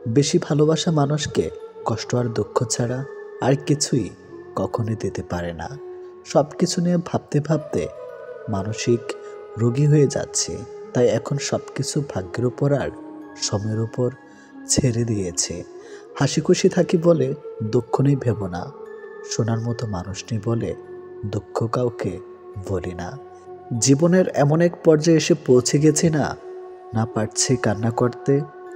বেশি ভালোবাসা মানুষকে কষ্ট আর দুঃখ ছাড়া আর কিছুই কখনোই দিতে পারে না। সব কিছু নিয়ে ভাবতে ভাবতে মানসিক রোগী হয়ে যাচ্ছে, তাই এখন সব কিছু ভাগ্যের উপর আর সময়ের উপর ছেড়ে দিয়েছে। হাসি খুশি থাকি বলে দুঃখ নেই ভেবো না, শোনার মতো মানুষ নেই বলে দুঃখ কাউকে বলি না। জীবনের এমন এক পর্যায়ে এসে পৌঁছে গেছি না, না পারছি কান্না করতে,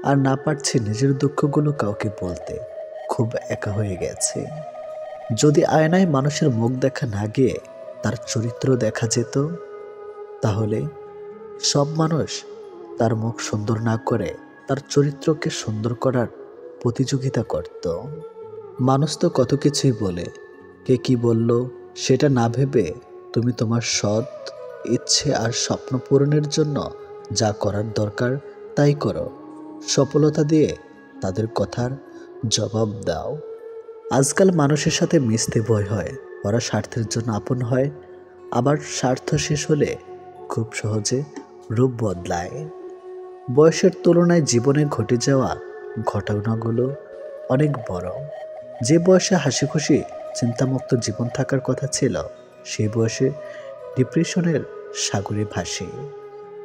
আর না পারছি নিজের দুঃখগুলো কাউকে বলতে। খুব একা হয়ে গেছে। যদি আয়নায় মানুষের মুখ দেখা না গিয়ে তার চরিত্র দেখা যেত, তাহলে সব মানুষ তার মুখ সুন্দর না করে তার চরিত্রকে সুন্দর করার প্রতিযোগিতা করত। মানুষ তো কত কিছুই বলে, কে কি বলল সেটা না ভেবে তুমি তোমার সৎ ইচ্ছে আর স্বপ্ন পূরণের জন্য যা করার দরকার তাই করো। সফলতা দিয়ে তাদের কথার জবাব দাও। আজকাল মানুষের সাথে মিশতে ভয় হয়, ওরা স্বার্থের জন্য আপন হয়, আবার স্বার্থ শেষ হলে খুব সহজে রূপ বদলায়। বয়সের তুলনায় জীবনে ঘটে যাওয়া ঘটনাগুলো অনেক বড়। যে বয়সে হাসি খুশি চিন্তামুক্ত জীবন থাকার কথা ছিল, সেই বয়সে ডিপ্রেশনের সাগরে ভাসি।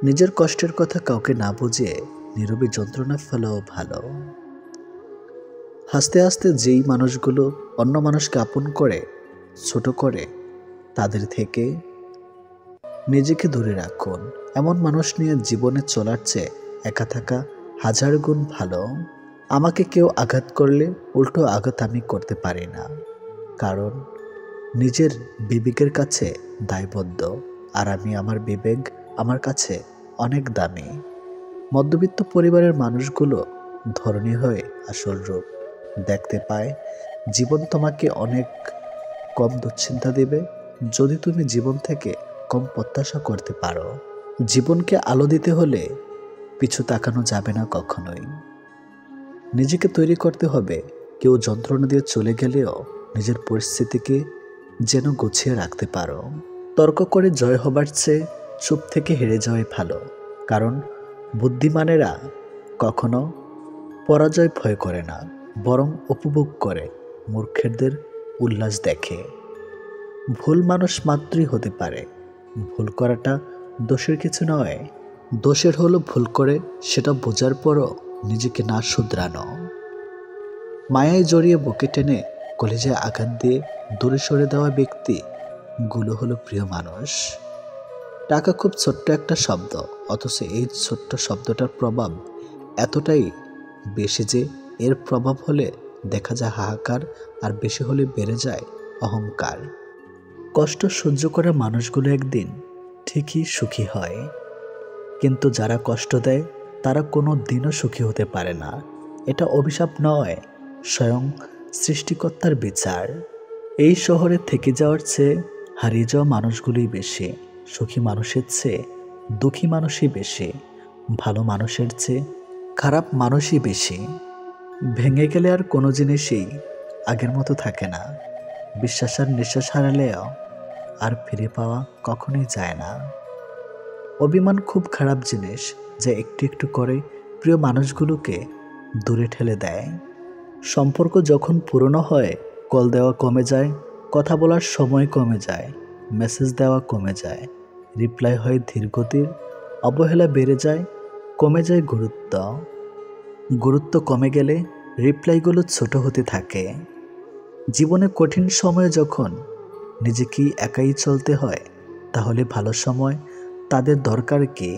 নিজের কষ্টের কথা কাউকে না বুঝিয়ে নীরবে যন্ত্রণা ফেলাও ভালো। হাসতে হাসতে যেই মানুষগুলো অন্য মানুষকে আপন করে ছোট করে, তাদের থেকে নিজেকে দূরে রাখুন। এমন মানুষ নিয়ে জীবনে চলার চেয়ে একা থাকা হাজার গুণ ভালো। আমাকে কেউ আঘাত করলে উল্টো আঘাত আমি করতে পারি না, কারণ নিজের বিবেকের কাছে দায়বদ্ধ, আর আমি আমার বিবেক আমার কাছে অনেক দামি। মধ্যবিত্ত পরিবারের মানুষগুলো ধরনী হয় আসল রূপ, দেখতে পায় জীবন তোমাকে অনেক কম দুশ্চিন্তা দেবে যদি তুমি জীবন থেকে কম প্রত্যাশা করতে পারো। জীবনকে আলো দিতে হলে পিছু তাকানো যাবে না কখনোই। নিজেকে তৈরি করতে হবে, কেউ যন্ত্রণা দিয়ে চলে গেলেও নিজের পরিস্থিতিকে যেন গুছিয়ে রাখতে পারো। তর্ক করে জয় হবার চেয়ে চুপ থেকে হেরে যাওয়াই ভালো, কারণ বুদ্ধিমানেরা কখনো পরাজয় ভয় করে না, বরং উপভোগ করে, মূর্খেরদের উল্লাস দেখে। ভুল মানুষ মাত্রই হতে পারে, ভুল করাটা দোষের কিছু নয়। দোষের হলো ভুল করে সেটা বোঝার পরও নিজেকে না শুধরানো। মায়ায় জড়িয়ে বুকে টেনে কলেজায় আঘাত দিয়ে দূরে সরে দেওয়া ব্যক্তি গুলো হলো প্রিয় মানুষ। টাকা খুব ছোট্ট একটা শব্দ, অথচ এই ছোট্ট শব্দটার প্রভাব এতটাই বেশি যে এর প্রভাব হলে দেখা যায় হাহাকার, আর বেশি হলে বেড়ে যায় অহংকার। কষ্ট সহ্য করে মানুষগুলো একদিন ঠিকই সুখী হয়, কিন্তু যারা কষ্ট দেয় তারা কোনো দিনও সুখী হতে পারে না। এটা অভিশাপ নয়, স্বয়ং সৃষ্টিকর্তার বিচার। এই শহরে থেকে যাওয়ার চেয়ে হারিয়ে যাওয়া মানুষগুলোই বেশি, সুখী মানুষের চেয়ে দুঃখী মানুষই বেশি, ভালো মানুষের চেয়ে খারাপ মানুষই বেশি। ভেঙে গেলে আর কোনো জিনিসই আগের মতো থাকে না। বিশ্বাস আর নিঃশ্বাস হারালেও আর ফিরে পাওয়া কখনোই যায় না। অভিমান খুব খারাপ জিনিস, যা একটু একটু করে প্রিয় মানুষগুলোকে দূরে ঠেলে দেয়। সম্পর্ক যখন পুরনো হয়, কল দেওয়া কমে যায়, কথা বলার সময় কমে যায়, মেসেজ দেওয়া কমে যায়, রিপ্লাই হয় ধীরগতির, অবহেলা বেড়ে যায়, কমে যায় গুরুত্ব। গুরুত্ব কমে গেলে রিপ্লাইগুলো ছোট হতে থাকে। জীবনে কঠিন সময়ে যখন নিজেকেই একাই চলতে হয়, তাহলে ভালো সময় তাদের দরকার কি?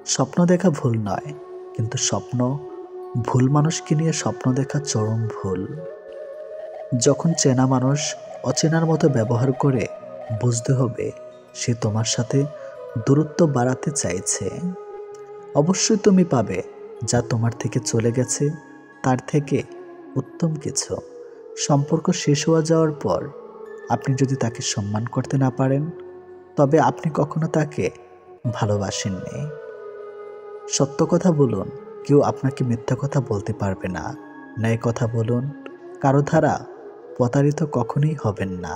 স্বপ্ন দেখা ভুল নয়, কিন্তু ভুল মানুষকে নিয়ে স্বপ্ন দেখা চরম ভুল। যখন চেনা মানুষ অচেনার মতো ব্যবহার করে, বুঝতে হবে সে তোমার সাথে দূরত্ব বাড়াতে চাইছে। অবশ্যই তুমি পাবে যা তোমার থেকে চলে গেছে তার থেকে উত্তম কিছু। সম্পর্ক শেষ হয়ে যাওয়ার পর আপনি যদি তাকে সম্মান করতে না পারেন, তবে আপনি কখনো তাকে ভালোবাসেননি। সত্য কথা বলুন, কেউ আপনাকে মিথ্যা কথা বলতে পারবে না। ন্যায় কথা বলুন, কারো দ্বারা প্রতারিত কখনোই হবেন না।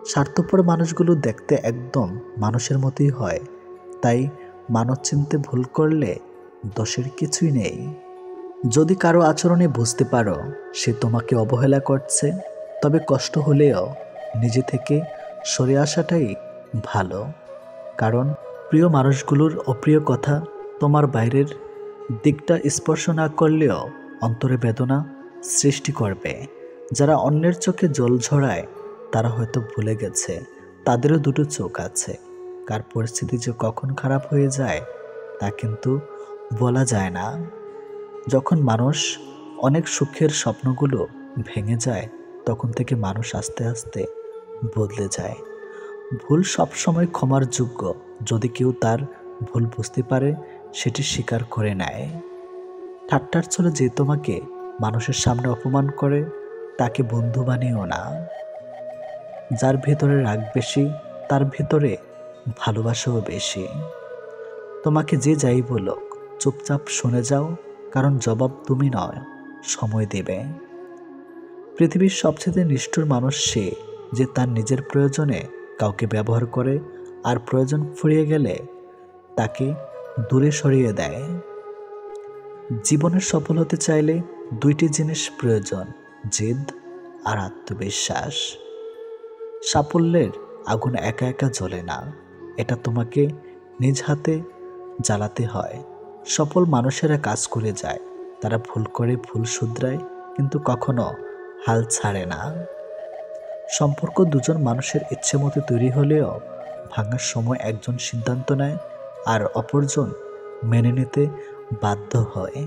স্বার্থপর মানুষগুলো দেখতে একদম মানুষের মতোই হয়, তাই মানুষ চিনতে ভুল করলে দোষের কিছুই নেই। যদি কারো আচরণে বুঝতে পারো সে তোমাকে অবহেলা করছে, তবে কষ্ট হলেও নিজে থেকে সরে আসাটাই ভালো, কারণ প্রিয় মানুষগুলোর অপ্রিয় কথা তোমার বাইরের দিকটা স্পর্শ না করলেও অন্তরে বেদনা সৃষ্টি করবে। যারা অন্যের চোখে জল ঝরায় তারা হয়তো ভুলে গেছে তাদেরও দুটো চোখ আছে। কার পরিস্থিতি যে কখন খারাপ হয়ে যায় তা কিন্তু বলা যায় না। যখন মানুষ অনেক সুখের স্বপ্নগুলো ভেঙে যায়, তখন থেকে মানুষ আস্তে আস্তে বদলে যায়। ভুল সবসময় ক্ষমার যোগ্য, যদি কেউ তার ভুল বুঝতে পারে, সেটি স্বীকার করে নেয়। ঠাট্টার ছলে যে তোমাকে মানুষের সামনে অপমান করে, তাকে বন্ধু বানিও না। যার ভেতরে রাগ বেশি, তার ভেতরে ভালোবাসাও বেশি। তোমাকে যে যাই বলুক, চুপচাপ শুনে যাও, কারণ জবাব তুমি নয়, সময় দেবে। পৃথিবীর সবচেয়ে নিষ্ঠুর মানুষ সে, যে তার নিজের প্রয়োজনে কাউকে ব্যবহার করে আর প্রয়োজন ফুরিয়ে গেলে তাকে দূরে সরিয়ে দেয়। জীবনে সফল হতে চাইলে দুইটি জিনিস প্রয়োজন, জেদ আর আত্মবিশ্বাস। সাফল্যের আগুন একা একা জ্বলে না, এটা তোমাকে নিজ হাতে জ্বালাতে হয়। সফল মানুষেরা কাজ করে যায়, তারা ভুল করে ভুল শুধরায়, কিন্তু কখনো হাল ছাড়ে না। সম্পর্ক দুজন মানুষের ইচ্ছে মতো তৈরি হলেও ভাঙার সময় একজন সিদ্ধান্ত নেয় আর অপরজন মেনে নিতে বাধ্য হয়।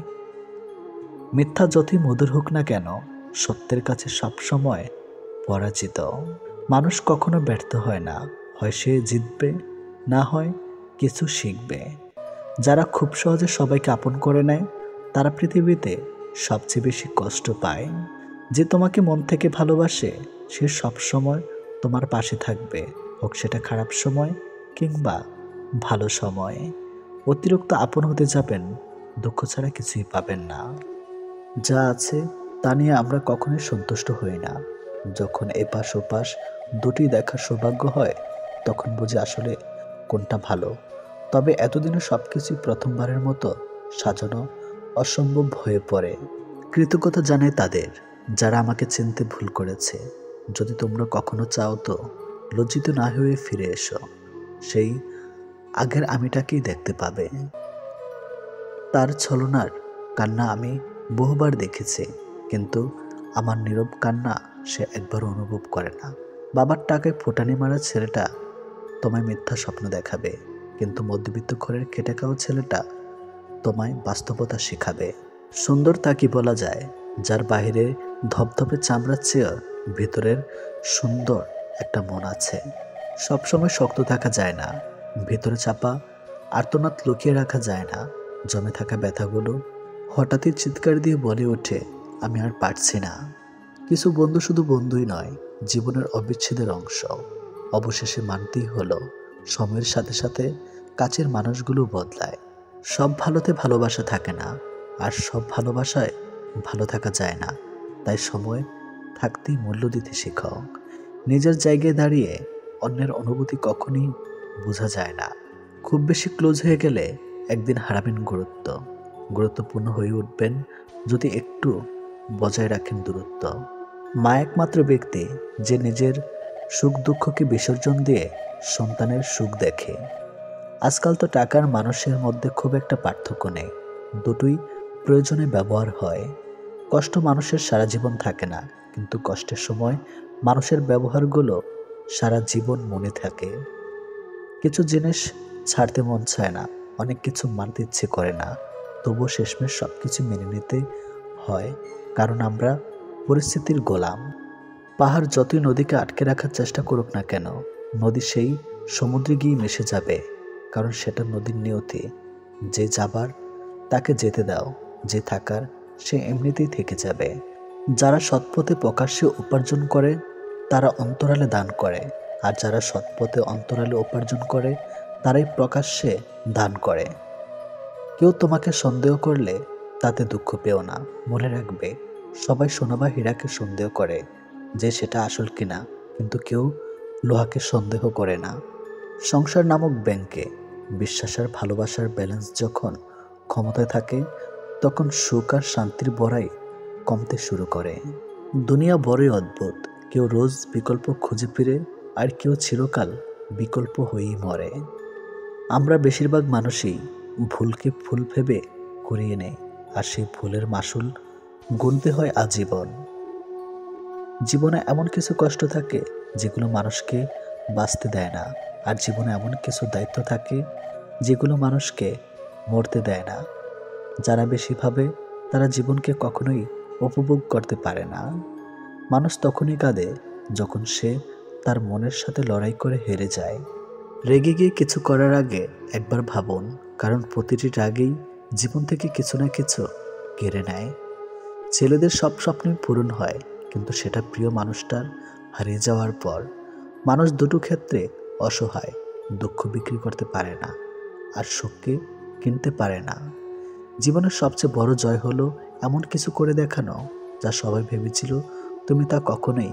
মিথ্যা যতই মধুর হোক না কেন, সত্যের কাছে সবসময় পরাজিত। মানুষ কখনো ব্যর্থ হয় না, হয় সে জিতবে, না হয় কিছু শিখবে। যারা খুব সহজে সবাইকে আপন করে নেয়, তারা পৃথিবীতে সবচেয়ে বেশি কষ্ট পায়। যে তোমাকে মন থেকে ভালোবাসে সে সবসময় তোমার পাশে থাকবে, হোক সেটা খারাপ সময় কিংবা ভালো সময়ে। অতিরিক্ত আপন হতে যাবেন, দুঃখ ছাড়া কিছুই পাবেন না। যা আছে তা নিয়ে আমরা কখনোই সন্তুষ্ট হই না। যখন এপাশ ওপাশ দুটি দেখার সৌভাগ্য হয় তখন বুঝি আসলে কোনটা ভালো। তবে এতদিনে সবকিছুই প্রথমবারের মতো সাজানো অসম্ভব হয়ে পড়ে। কৃতজ্ঞতা জানাই তাদের যারা আমাকে চিনতে ভুল করেছে। যদি তোমরা কখনো চাও তো লজ্জিত না হয়ে ফিরে এসো, সেই আগের আমিটাকেই দেখতে পাবে। তার ছলনার কান্না আমি বহুবার দেখেছি, কিন্তু আমার নীরব কান্না সে একবারও অনুভব করে না। বাবার টাকায় ফুটানি মারা ছেলেটা তোমায় মিথ্যা স্বপ্ন দেখাবে, কিন্তু মধ্যবিত্ত ঘরের খেটে খাওয়া ছেলেটা তোমায় বাস্তবতা শেখাবে। সুন্দর তা কি বলা যায় যার বাহিরে ধপধপে চামড়ার চেয়ে ভিতরের সুন্দর একটা মন আছে। সবসময় শক্ত থাকা যায় না, ভিতরে চাপা আর্তনাদ লুকিয়ে রাখা যায় না। জমে থাকা ব্যথাগুলো হঠাৎই চিৎকার দিয়ে বলে ওঠে, আমি আর পারছি না। কিছু বন্ধু শুধু বন্ধুই নয়, জীবনের অবিচ্ছেদের অংশ। অবশেষে মানতেই হলো, সময়ের সাথে সাথে কাছের মানুষগুলো বদলায়। সব ভালোতে ভালোবাসা থাকে না, আর সব ভালোবাসায় ভালো থাকা যায় না। তাই সময় থাকতেই মূল্য দিতে শেখো। নিজের জায়গায় দাঁড়িয়ে অন্যের অনুভূতি কখনই বোঝা যায় না। খুব বেশি ক্লোজ হয়ে গেলে একদিন হারাবেন গুরুত্ব। গুরুত্বপূর্ণ হয়ে উঠবেন যদি একটু বজায় রাখেন দূরত্ব। মা একমাত্র ব্যক্তি যে নিজের সুখ দুঃখকে বিসর্জন দিয়ে সন্তানের সুখ দেখে। আজকাল তো টাকার মানুষের মধ্যে খুব একটা পার্থক্য নেই, দুটোই প্রয়োজনে ব্যবহার হয়। কষ্ট মানুষের সারা জীবন থাকে না, কিন্তু কষ্টের সময় মানুষের ব্যবহারগুলো সারা জীবন মনে থাকে। কিছু জিনিস ছাড়তে মন চায় না, অনেক কিছু মানতে ইচ্ছে করে না, তবুও শেষমেশ সব কিছু মেনে নিতে হয়, কারণ আমরা পরিস্থিতির গোলাম। পাহাড় যতই নদীকে আটকে রাখার চেষ্টা করুক না কেন, নদী সেই সমুদ্রে গিয়ে মিশে যাবে, কারণ সেটা নদীর নিয়তি। যে যাবার তাকে যেতে দাও, যে থাকার সে এমনিতেই থেকে যাবে। যারা সৎপথে প্রকাশ্যে উপার্জন করে তারা অন্তরালে দান করে, আর যারা সৎপথে অন্তরালে উপার্জন করে তারাই প্রকাশ্যে দান করে। কেউ তোমাকে সন্দেহ করলে তাতে দুঃখ পেও না। মনে রাখবে, সবাই সোনা বা হীরাকে সন্দেহ করে যে সেটা আসল কিনা, কিন্তু কেউ লোহাকে সন্দেহ করে না। সংসার নামক ব্যাংকে বিশ্বাস আর ভালোবাসার ব্যালেন্স যখন ক্ষমতায় থাকে, তখন সুখ আর শান্তির বড়াই কমতে শুরু করে। দুনিয়া বড়ই অদ্ভুত, কেউ রোজ বিকল্প খুঁজে ফিরে, আর কেউ চিরকাল বিকল্প হয়েই মরে। আমরা বেশিরভাগ মানুষই ভুলকে ফুল ভেবে করিয়ে নেয়, আর সেই ভুলের মাসুল গুনতে হয় আজীবন। জীবনে এমন কিছু কষ্ট থাকে যেগুলো মানুষকে বাঁচতে দেয় না, আর জীবনে এমন কিছু দায়িত্ব থাকে যেগুলো মানুষকে মরতে দেয় না। যারা বেশি ভাবে তারা জীবনকে কখনোই উপভোগ করতে পারে না। মানুষ তখনই কাঁদে যখন সে তার মনের সাথে লড়াই করে হেরে যায়। রেগে গিয়ে কিছু করার আগে একবার ভাবুন, কারণ প্রতিটি রাগেই জীবন থেকে কিছু না কিছু কেড়ে নেয়। ছেলেদের সব স্বপ্নই পূরণ হয়, কিন্তু সেটা প্রিয় মানুষটার হারিয়ে যাওয়ার পর। মানুষ দুটো ক্ষেত্রে অসহায়, দুঃখ বিক্রি করতে পারে না, আর সুখকে কিনতে পারে না। জীবনের সবচেয়ে বড় জয় হলো এমন কিছু করে দেখানো যা সবাই ভেবেছিল তুমি তা কখনোই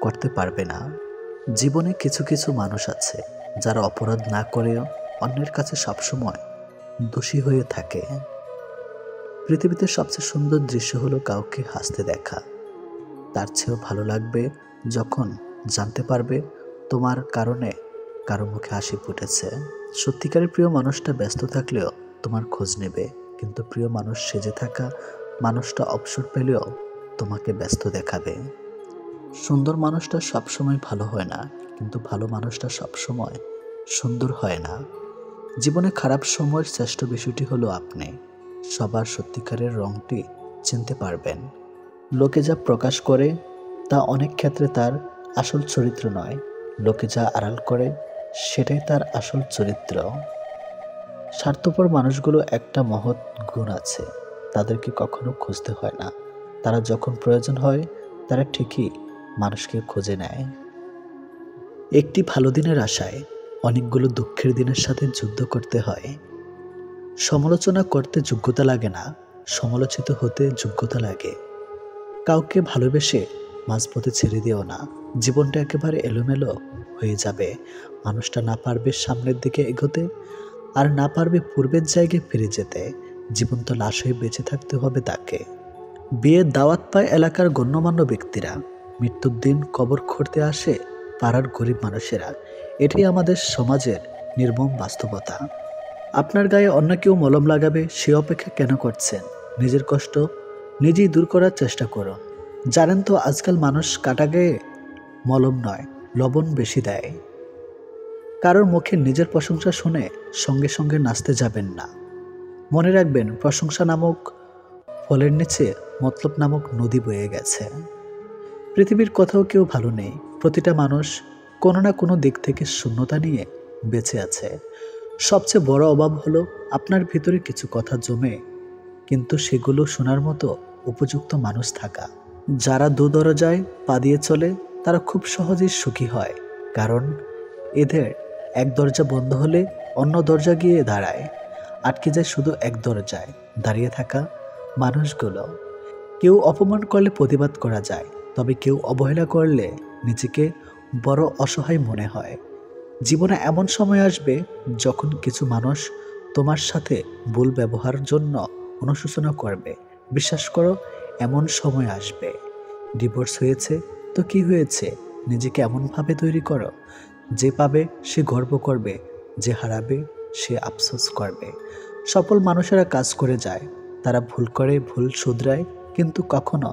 করতে পারবে না। জীবনে কিছু কিছু মানুষ আছে যারা অপরাধ না করেও অন্যের কাছে সবসময় দোষী হয়ে থাকে। পৃথিবীতে সবচেয়ে সুন্দর দৃশ্য হলো কাউকে হাসতে দেখা। তার চেয়েও ভালো লাগবে যখন জানতে পারবে তোমার কারণে কারো মুখে হাসি ফুটেছে। সত্যিকারের প্রিয় মানুষটা ব্যস্ত থাকলেও তোমার খোঁজ নেবে, কিন্তু প্রিয় মানুষ সেজে থাকা মানুষটা অবসর পেলেও তোমাকে ব্যস্ত দেখাবে। সুন্দর মানুষটা সবসময় ভালো হয় না, কিন্তু ভালো মানুষটা সবসময় সুন্দর হয় না। জীবনে খারাপ সময়ের শ্রেষ্ঠ বিষয়টি হলো আপনি সবার সত্যিকারের রংটি চিনতে পারবেন। লোকে যা প্রকাশ করে তা অনেক ক্ষেত্রে তার আসল চরিত্র নয়, লোকে যা আড়াল করে সেটাই তার আসল চরিত্র। স্বার্থপর মানুষগুলো একটা মহৎ গুণ আছে, তাদেরকে কখনো খুঁজতে হয় না। তারা যখন প্রয়োজন হয় তারা ঠিকই মানুষকে খুঁজে নেয়। একটি ভালো দিনের আশায় অনেকগুলো দুঃখের দিনের সাথে যুদ্ধ করতে হয়। সমালোচনা করতে যোগ্যতা লাগে না, সমালোচিত হতে যোগ্যতা লাগে। কাউকে ভালোবেসে মাঝপথে ছেড়ে দিও না। জীবনটা একেবারে এলোমেলো হয়ে যাবে। মানুষটা না পারবে সামনের দিকে এগোতে, আর না পারবে পূর্বের জায়গায় ফিরে যেতে। জীবন্ত লাশ হয়ে বেঁচে থাকতে হবে তাকে। বিয়ের দাওয়াত পায় এলাকার গণ্যমান্য ব্যক্তিরা, মৃত্যুর দিন কবর খুঁড়তে আসে পাড়ার গরিব মানুষেরা। এটাই আমাদের সমাজের নির্মম বাস্তবতা। আপনার গায়ে অন্য কেউ মলম লাগাবে সে অপেক্ষা কেন করছেন? নিজের কষ্ট নিজেই দূর করার চেষ্টা করুন। জানেন তো আজকাল মানুষ কাটা গায়ে মলম নয়, লবণ বেশি দেয়। কারোর মুখে নিজের প্রশংসা শুনে সঙ্গে সঙ্গে নাচতে যাবেন না। মনে রাখবেন, প্রশংসা নামক ফলের নিচে মতলব নামক নদী বয়ে গেছে। পৃথিবীর কোথাও কেউ ভালো নেই। প্রতিটা মানুষ কোনো না কোনো দিক থেকে শূন্যতা নিয়ে বেঁচে আছে। সবচেয়ে বড় অভাব হলো আপনার ভিতরে কিছু কথা জমে কিন্তু সেগুলো শোনার মতো উপযুক্ত মানুষ থাকা। যারা দু দরজায় পা দিয়ে চলে তারা খুব সহজেই সুখী হয়, কারণ এদের এক দরজা বন্ধ হলে অন্য দরজা গিয়ে দাঁড়ায়। আটকে যায় শুধু এক দরজায় দাঁড়িয়ে থাকা মানুষগুলো। কেউ অপমান করলে প্রতিবাদ করা যায়, তবে কেউ অবহেলা করলে নিজেকে বড় অসহায় মনে হয়। জীবনে এমন সময় আসবে যখন কিছু মানুষ তোমার সাথে ভুল ব্যবহারের জন্য অনুশোচনা করবে। বিশ্বাস করো, এমন সময় আসবে। ডিভোর্স হয়েছে তো কি হয়েছে, নিজেকে এমনভাবে তৈরি করো যে পাবে সে গর্ব করবে, যে হারাবে সে আফসোস করবে। সফল মানুষেরা কাজ করে যায়, তারা ভুল করে, ভুল শুধরায়, কিন্তু কখনো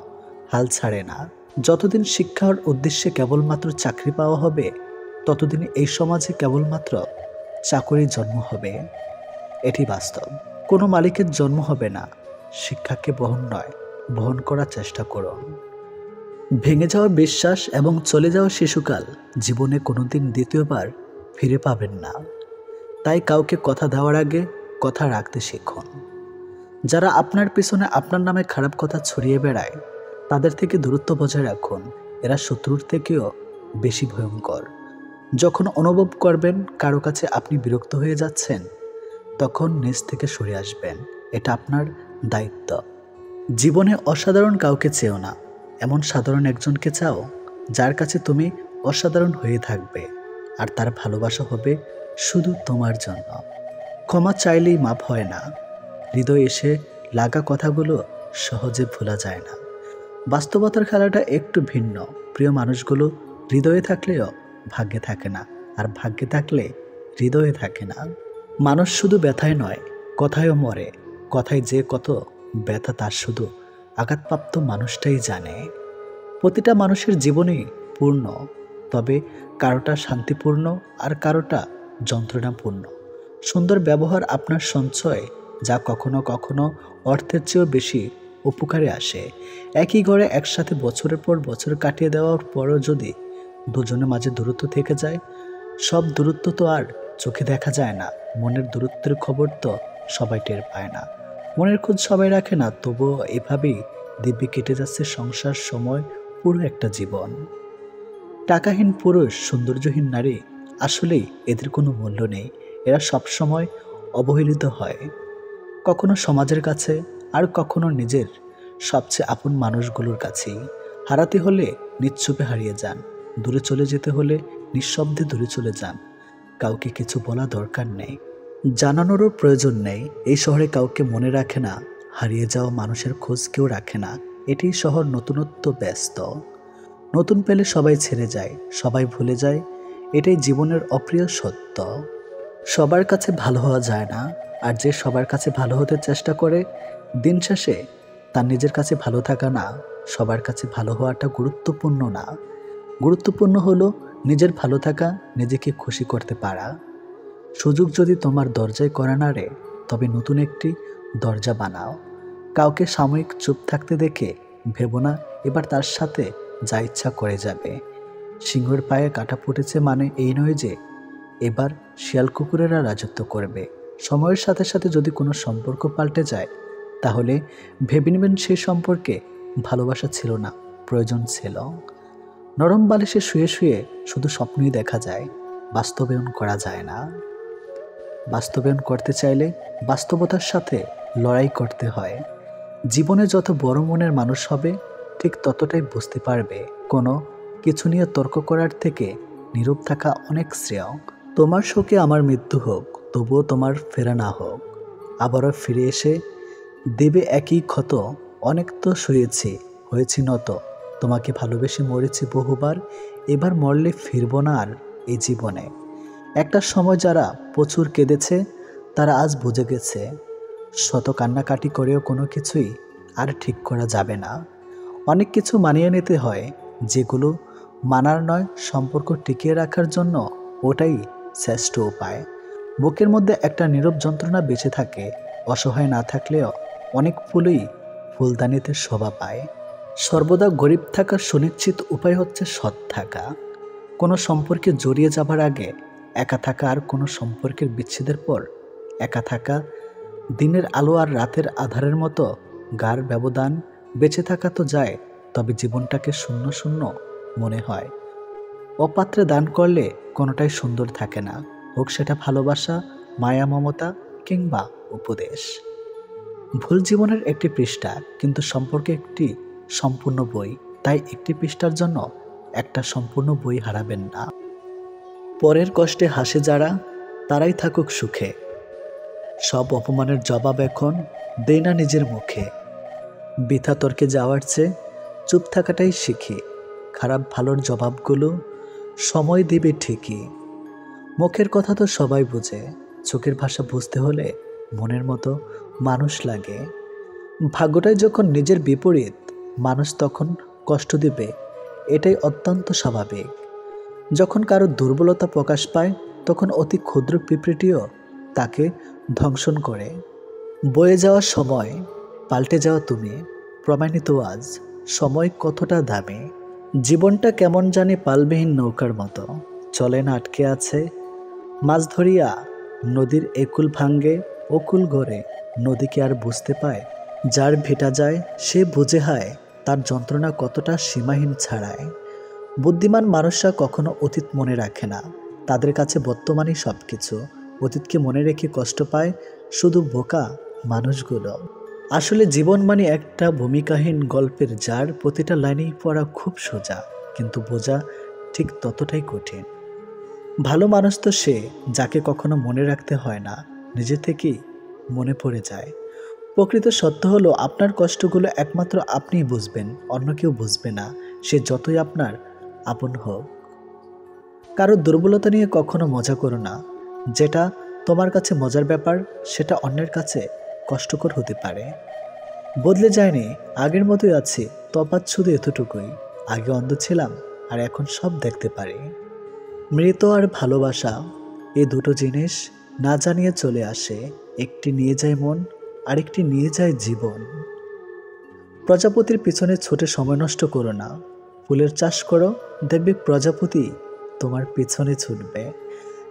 হাল ছাড়ে না। যতদিন শিক্ষার উদ্দেশ্যে কেবলমাত্র চাকরি পাওয়া হবে, ততদিন এই সমাজে কেবলমাত্র চাকরির জন্ম হবে। এটি বাস্তব। কোনো মালিকের জন্ম হবে না। শিক্ষাকে বহন করার চেষ্টা করুন। ভেঙে যাওয়া বিশ্বাস এবং চলে যাওয়া শিশুকাল জীবনে কোনোদিন দ্বিতীয়বার ফিরে পাবেন না। তাই কাউকে কথা দেওয়ার আগে কথা রাখতে শিখুন। যারা আপনার পিছনে আপনার নামে খারাপ কথা ছড়িয়ে বেড়ায় তাদের থেকে দূরত্ব বজায় রাখুন। এরা শত্রুর থেকেও বেশি ভয়ঙ্কর। যখন অনুভব করবেন কারো কাছে আপনি বিরক্ত হয়ে যাচ্ছেন, তখন নিজ থেকে সরে আসবেন। এটা আপনার দায়িত্ব। জীবনে অসাধারণ কাউকে চেও না, এমন সাধারণ একজনকে চাও যার কাছে তুমি অসাধারণ হয়ে থাকবে, আর তার ভালোবাসা হবে শুধু তোমার জন্য। ক্ষমা চাইলেই মাপ হয় না। হৃদয় এসে লাগা কথাগুলো সহজে ভোলা যায় না। বাস্তবতার খেলাটা একটু ভিন্ন। প্রিয় মানুষগুলো হৃদয়ে থাকলেও ভাগ্যে থাকে না, আর ভাগ্যে থাকলে হৃদয়ে থাকে না। মানুষ শুধু ব্যথায় নয়, কথায়ও মরে। কথায় যে কত ব্যথা তার শুধু আঘাতপ্রাপ্ত মানুষটাই জানে। প্রতিটা মানুষের জীবনই পূর্ণ, তবে কারোটা শান্তিপূর্ণ আর কারোটা যন্ত্রণাপূর্ণ। সুন্দর ব্যবহার আপনার সঞ্চয়, যা কখনো কখনো অর্থের চেয়েও বেশি উপকারে আসে। একই ঘরে একসাথে বছরের পর বছর কাটিয়ে দেওয়ার পরও যদি দুজনের মাঝে দূরত্ব থেকে যায়, সব দূরত্ব তো আর চোখে দেখা যায় না। মনের দূরত্বের খবর তো সবাই টের পায় না। মনের খোঁজ সবাই রাখে না, তবুও এভাবেই দিব্যি কেটে যাচ্ছে সংসার, সময়, পুরো একটা জীবন। টাকাহীন পুরুষ, সৌন্দর্যহীন নারী, আসলেই এদের কোনো মূল্য নেই। এরা সবসময় অবহেলিত হয়, কখনো সমাজের কাছে, আর কখনো নিজের সবচেয়ে আপন মানুষগুলোর কাছেই। হারাতে হলে নিশ্চুপে হারিয়ে যান, দূরে চলে যেতে হলে নিঃশব্দে দূরে চলে যান। কাউকে কিছু বলা দরকার নেই, জানানোরও প্রয়োজন নেই। এই শহরে কাউকে মনে রাখে না, হারিয়ে যাওয়া মানুষের খোঁজ কেউ রাখে না। এটি শহর নতুনত্ব ব্যস্ত। নতুন পেলে সবাই ছেড়ে যায়, সবাই ভুলে যায়। এটাই জীবনের অপ্রিয় সত্য। সবার কাছে ভালো হওয়া যায় না, আর যে সবার কাছে ভালো হতে চেষ্টা করে, দিন শেষে তার নিজের কাছে ভালো থাকা না। সবার কাছে ভালো হওয়াটা গুরুত্বপূর্ণ না। গুরুত্বপূর্ণ হলো নিজের ভালো থাকা, নিজেকে খুশি করতে পারা। সুযোগ যদি তোমার দরজায় করা নাড়ে, তবে নতুন একটি দরজা বানাও। কাউকে সাময়িক চুপ থাকতে দেখে ভেবো না এবার তার সাথে যা ইচ্ছা করে যাবে। সিংহের পায়ে কাঁটা ফুটেছে মানে এই নয় যে এবার শিয়াল কুকুরেরা রাজত্ব করবে। সময়ের সাথে সাথে যদি কোনো সম্পর্ক পাল্টে যায়, তাহলে ভেবে নেবেন সেই সম্পর্কে ভালোবাসা ছিল না, প্রয়োজন ছিল। নরম বালিশে শুয়ে শুয়ে শুধু স্বপ্নই দেখা যায়, বাস্তবায়ন করা যায় না। বাস্তবায়ন করতে চাইলে বাস্তবতার সাথে লড়াই করতে হয়। জীবনে যত বড় মনের মানুষ হবে ঠিক ততটাই বুঝতে পারবে কোনো কিছু নিয়ে তর্ক করার থেকে নীরব থাকা অনেক শ্রেয়। তোমার শোকে আমার মৃত্যু হোক, তবুও তোমার ফেরা না হোক। আবারও ফিরে এসে দেবে একই ক্ষত, অনেক তো সয়েছি, হয়েছি নত। তোমাকে ভালোবেসে মরেছি বহুবার, এবার মরলে ফিরব না আর এই জীবনে। একটা সময় যারা প্রচুর কেঁদেছে তারা আজ বুঝে গেছে শত কান্নাকাটি করেও কোনো কিছুই আর ঠিক করা যাবে না। অনেক কিছু মানিয়ে নিতে হয় যেগুলো মানার নয়, সম্পর্ক টিকিয়ে রাখার জন্য ওটাই শ্রেষ্ঠ উপায়। বুকের মধ্যে একটা নীরব যন্ত্রণা বেঁচে থাকে, অসহায় না থাকলেও অনেক ফুলই ফুলদানিতে শোভা পায়। সর্বদা গরিব থাকার সুনিশ্চিত উপায় হচ্ছে সৎ থাকা। কোনো সম্পর্কে জড়িয়ে যাবার আগে একা থাকা, আর কোনো সম্পর্কের বিচ্ছেদের পর একা থাকা। দিনের আলো আর রাতের আধারের মতো গাঢ় ব্যবধান। বেঁচে থাকা তো যায়, তবে জীবনটাকে শূন্য শূন্য মনে হয়। অপাত্রে দান করলে কোনোটাই সুন্দর থাকে না, হোক সেটা ভালোবাসা, মায়া, মমতা কিংবা উপদেশ। ভুল জীবনের একটি পৃষ্ঠা, কিন্তু সম্পর্কে একটি সম্পূর্ণ বই। তাই একটি পৃষ্ঠার জন্য একটা সম্পূর্ণ বই হারাবেন না। পরের কষ্টে হাসে যারা, তারাই থাকুক সুখে। সব অপমানের জবাব এখন দেই না নিজের মুখে। বৃথা তর্কে যাওয়ার চেয়ে চুপ থাকাটাই শিখি। খারাপ ভালোর জবাবগুলো সময় দিবে ঠিকই। মুখের কথা তো সবাই বুঝে, চোখের ভাষা বুঝতে হলে মনের মতো মানুষ লাগে। ভাগ্যটাই যখন নিজের বিপরীত, মানুষ তখন কষ্ট দিবে, এটাই অত্যন্ত স্বাভাবিক। যখন কারো দুর্বলতা প্রকাশ পায় তখন অতি ক্ষুদ্র পিঁপড়েটিও তাকে ধ্বংসন করে। বয়ে যাওয়ার সময়, পাল্টে যাওয়া তুমি, প্রমাণিত আজ সময় কতটা দামি। জীবনটা কেমন জানি পালবিহীন নৌকার মতো, চলে না, আটকে আছে। মাছ ধরিয়া নদীর একুল ভাঙ্গে, অকুল গড়ে নদীকে আর বুঝতে পায়। যার ভেটা যায় সে বুঝে হায়, তার যন্ত্রণা কতটা সীমাহীন ছাড়ায়। বুদ্ধিমান মানুষরা কখনো অতীত মনে রাখে না, তাদের কাছে বর্তমানই সব কিছু। অতীতকে মনে রেখে কষ্ট পায় শুধু বোকা মানুষগুলো। আসলে জীবন মানে একটা ভূমিকাহীন গল্পের যার প্রতিটা লাইনেই পড়া খুব সোজা, কিন্তু বোঝা ঠিক ততটাই কঠিন। ভালো মানুষ তো সে যাকে কখনো মনে রাখতে হয় না, নিজে থেকেই মনে পড়ে যায়। প্রকৃত সত্য হলো আপনার কষ্টগুলো একমাত্র আপনিই বুঝবেন, অন্য কেউ বুঝবে না, সে যতই আপনার আপন হোক। কারো দুর্বলতা নিয়ে কখনো মজা করো না। যেটা তোমার কাছে মজার ব্যাপার সেটা অন্যের কাছে কষ্টকর হতে পারে। বদলে যায়নি, আগের মতোই আছি, তফাৎ শুধু এতটুকুই। আগে অন্ধ ছিলাম আর এখন সব দেখতে পারি। মৃত আর ভালোবাসা, এই দুটো জিনিস না জানিয়ে চলে আসে। একটি নিয়ে যায় মন, আরেকটি নিয়ে যায় জীবন। প্রজাপতির পিছনে ছুটে সময় নষ্ট করো না। ফুলের চাষ করো, দেখবে প্রজাপতি তোমার পিছনে ছুটবে।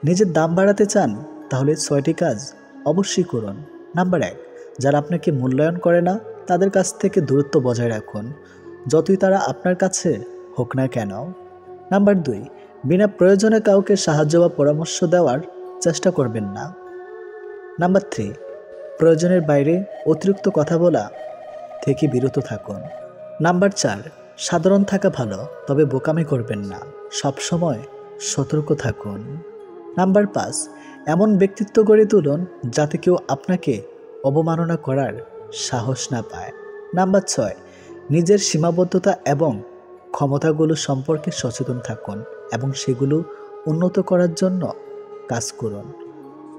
নিজের দাম বাড়াতে চান তাহলে 6টি কাজ অবশ্যই করুন। নাম্বার 1, যারা আপনাকে মূল্যায়ন করে না তাদের কাছ থেকে দূরত্ব বজায় রাখুন, যতই তারা আপনার কাছে হোক না কেন। নাম্বার 2, বিনা প্রয়োজনে কাউকে সাহায্য বা পরামর্শ দেওয়ার চেষ্টা করবেন না। নাম্বার 3, প্রয়োজনের বাইরে অতিরিক্ত কথা বলা থেকে বিরত থাকুন। নাম্বার 4, সাধারণ থাকা ভালো, তবে বোকামি করবেন না, সবসময় সতর্ক থাকুন। নাম্বার 5, এমন ব্যক্তিত্ব গড়ে তুলুন যাতে কেউ আপনাকে অবমাননা করার সাহস না পায়। নাম্বার 6, নিজের সীমাবদ্ধতা এবং ক্ষমতাগুলো সম্পর্কে সচেতন থাকুন এবং সেগুলো উন্নত করার জন্য কাজ করুন।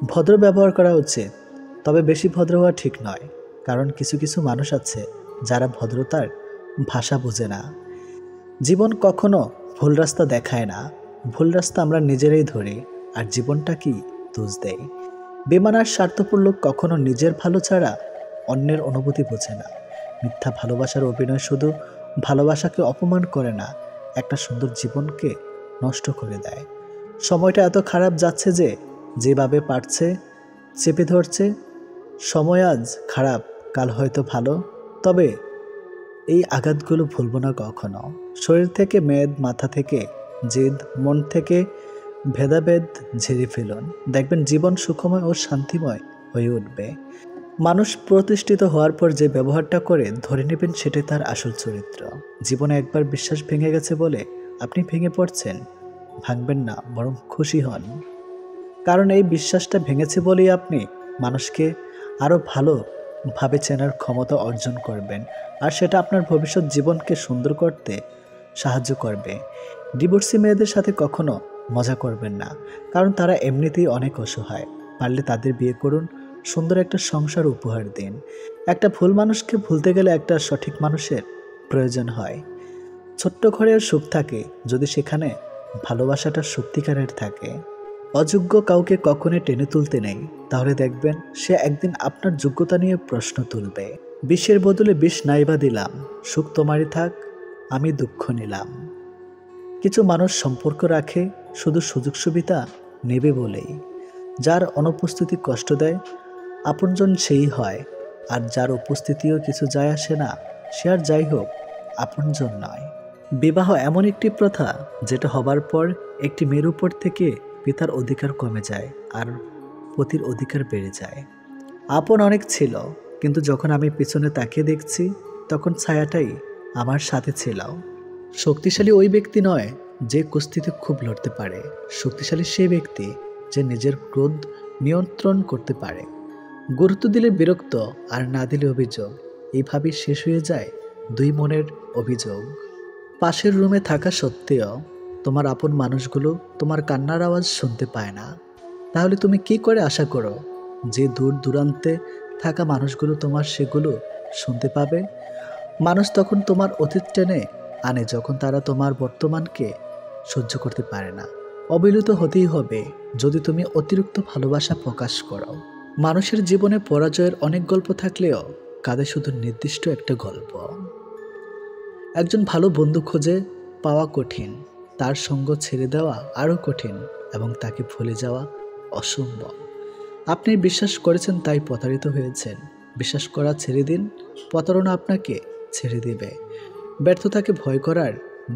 ভদ্র ব্যবহার করা উচিত, তবে বেশি ভদ্র হওয়া ঠিক নয়, কারণ কিছু কিছু মানুষ আছে যারা ভদ্রতার ভাষা বোঝে না। জীবন কখনো ভুল রাস্তা দেখায় না, ভুল রাস্তা আমরা নিজেরাই ধরি আর জীবনটা কি দোষ দেয়। বেমান আর স্বার্থপর লোক কখনো নিজের ভালো ছাড়া অন্যের অনুভূতি বোঝে না। মিথ্যা ভালোবাসার অভিনয় শুধু ভালোবাসাকে অপমান করে না, একটা সুন্দর জীবনকে নষ্ট করে দেয়। সময়টা এত খারাপ যাচ্ছে যে যেভাবে পারছে চেপে ধরছে। সময় আজ খারাপ, কাল হয়তো ভালো, তবে এই আঘাতগুলো ভুলবো না কখনো। শরীর থেকে মেদ, মাথা থেকে জেদ, মন থেকে ভেদাভেদ ঝেড়ে ফেলুন। দেখবেন জীবন সুখময় ও শান্তিময় হয়ে উঠবে। মানুষ প্রতিষ্ঠিত হওয়ার পর যে ব্যবহারটা করে ধরে নেবেন সেটাই তার আসল চরিত্র। জীবনে একবার বিশ্বাস ভেঙে গেছে বলে আপনি ভেঙে পড়ছেন, ভাঙবেন না, বরং খুশি হন। কারণ এই বিশ্বাসটা ভেঙেছে বলেই আপনি মানুষকে আরও ভালোভাবে চেনার ক্ষমতা অর্জন করবেন, আর সেটা আপনার ভবিষ্যৎ জীবনকে সুন্দর করতে সাহায্য করবে। ডিভোর্সি মেয়েদের সাথে কখনো মজা করবেন না, কারণ তারা এমনিতেই অনেক অসহায়। পারলে তাদের বিয়ে করুন, সুন্দর একটা সংসার উপহার দিন। একটা ভুল মানুষকে ভুলতে গেলে একটা সঠিক মানুষের প্রয়োজন হয়। ছোট্ট ঘরেও সুখ থাকে যদি সেখানে ভালোবাসাটা সত্যিকারের থাকে। অযোগ্য কাউকে কখনোই টেনে তুলতে নেই, তাহলে দেখবেন সে একদিন আপনার যোগ্যতা নিয়ে প্রশ্ন তুলবে। বিষের বদলে বিষ নাইবা দিলাম, সুখ তোমারই থাক, আমি দুঃখ নিলাম। কিছু মানুষ সম্পর্ক রাখে শুধু সুযোগ সুবিধা নেবে বলেই। যার অনুপস্থিতি কষ্ট দেয় আপনজন সেই হয়, আর যার উপস্থিতিও কিছু যায় আসে না সে আর যাই হোক আপনজন নয়। বিবাহ এমন একটি প্রথা যেটা হবার পর একটি মেয়ের উপর থেকে পিতার অধিকার কমে যায় আর পতির অধিকার বেড়ে যায়। আপন অনেক ছিল, কিন্তু যখন আমি পিছনে তাকিয়ে দেখছি তখন ছায়াটাই আমার সাথে ছিল। শক্তিশালী ওই ব্যক্তি নয় যে কুস্তিতে খুব লড়তে পারে, শক্তিশালী সেই ব্যক্তি যে নিজের ক্রোধ নিয়ন্ত্রণ করতে পারে। গুরুত্ব দিলে বিরক্ত, আর না দিলে অভিযোগ, এইভাবেই শেষ হয়ে যায় দুই মনের অভিযোগ। পাশের রুমে থাকা সত্ত্বেও তোমার আপন মানুষগুলো তোমার কান্নার আওয়াজ শুনতে পায় না, তাহলে তুমি কি করে আশা করো যে দূর দূরান্তে থাকা মানুষগুলো তোমার সেগুলো শুনতে পাবে? মানুষ তখন তোমার অতীত টেনে আনে যখন তারা তোমার বর্তমানকে সহ্য করতে পারে না। অবিরত হতেই হবে যদি তুমি অতিরিক্ত ভালোবাসা প্রকাশ করো। মানুষের জীবনে পরাজয়ের অনেক গল্প থাকলেও কাঁধে শুধু নির্দিষ্ট একটা গল্প। একজন ভালো বন্ধু খুঁজে পাওয়া কঠিন, তার সঙ্গ ছেড়ে দেওয়া আরও কঠিন, এবং তাকে ভুলে যাওয়া অসম্ভব। আপনি বিশ্বাস করেছেন তাই প্রতারিত হয়েছেন। বিশ্বাস করা ছেড়ে দিন, প্রতারণা আপনাকে ছেড়ে দিবে। ব্যর্থতাকে ভয় করার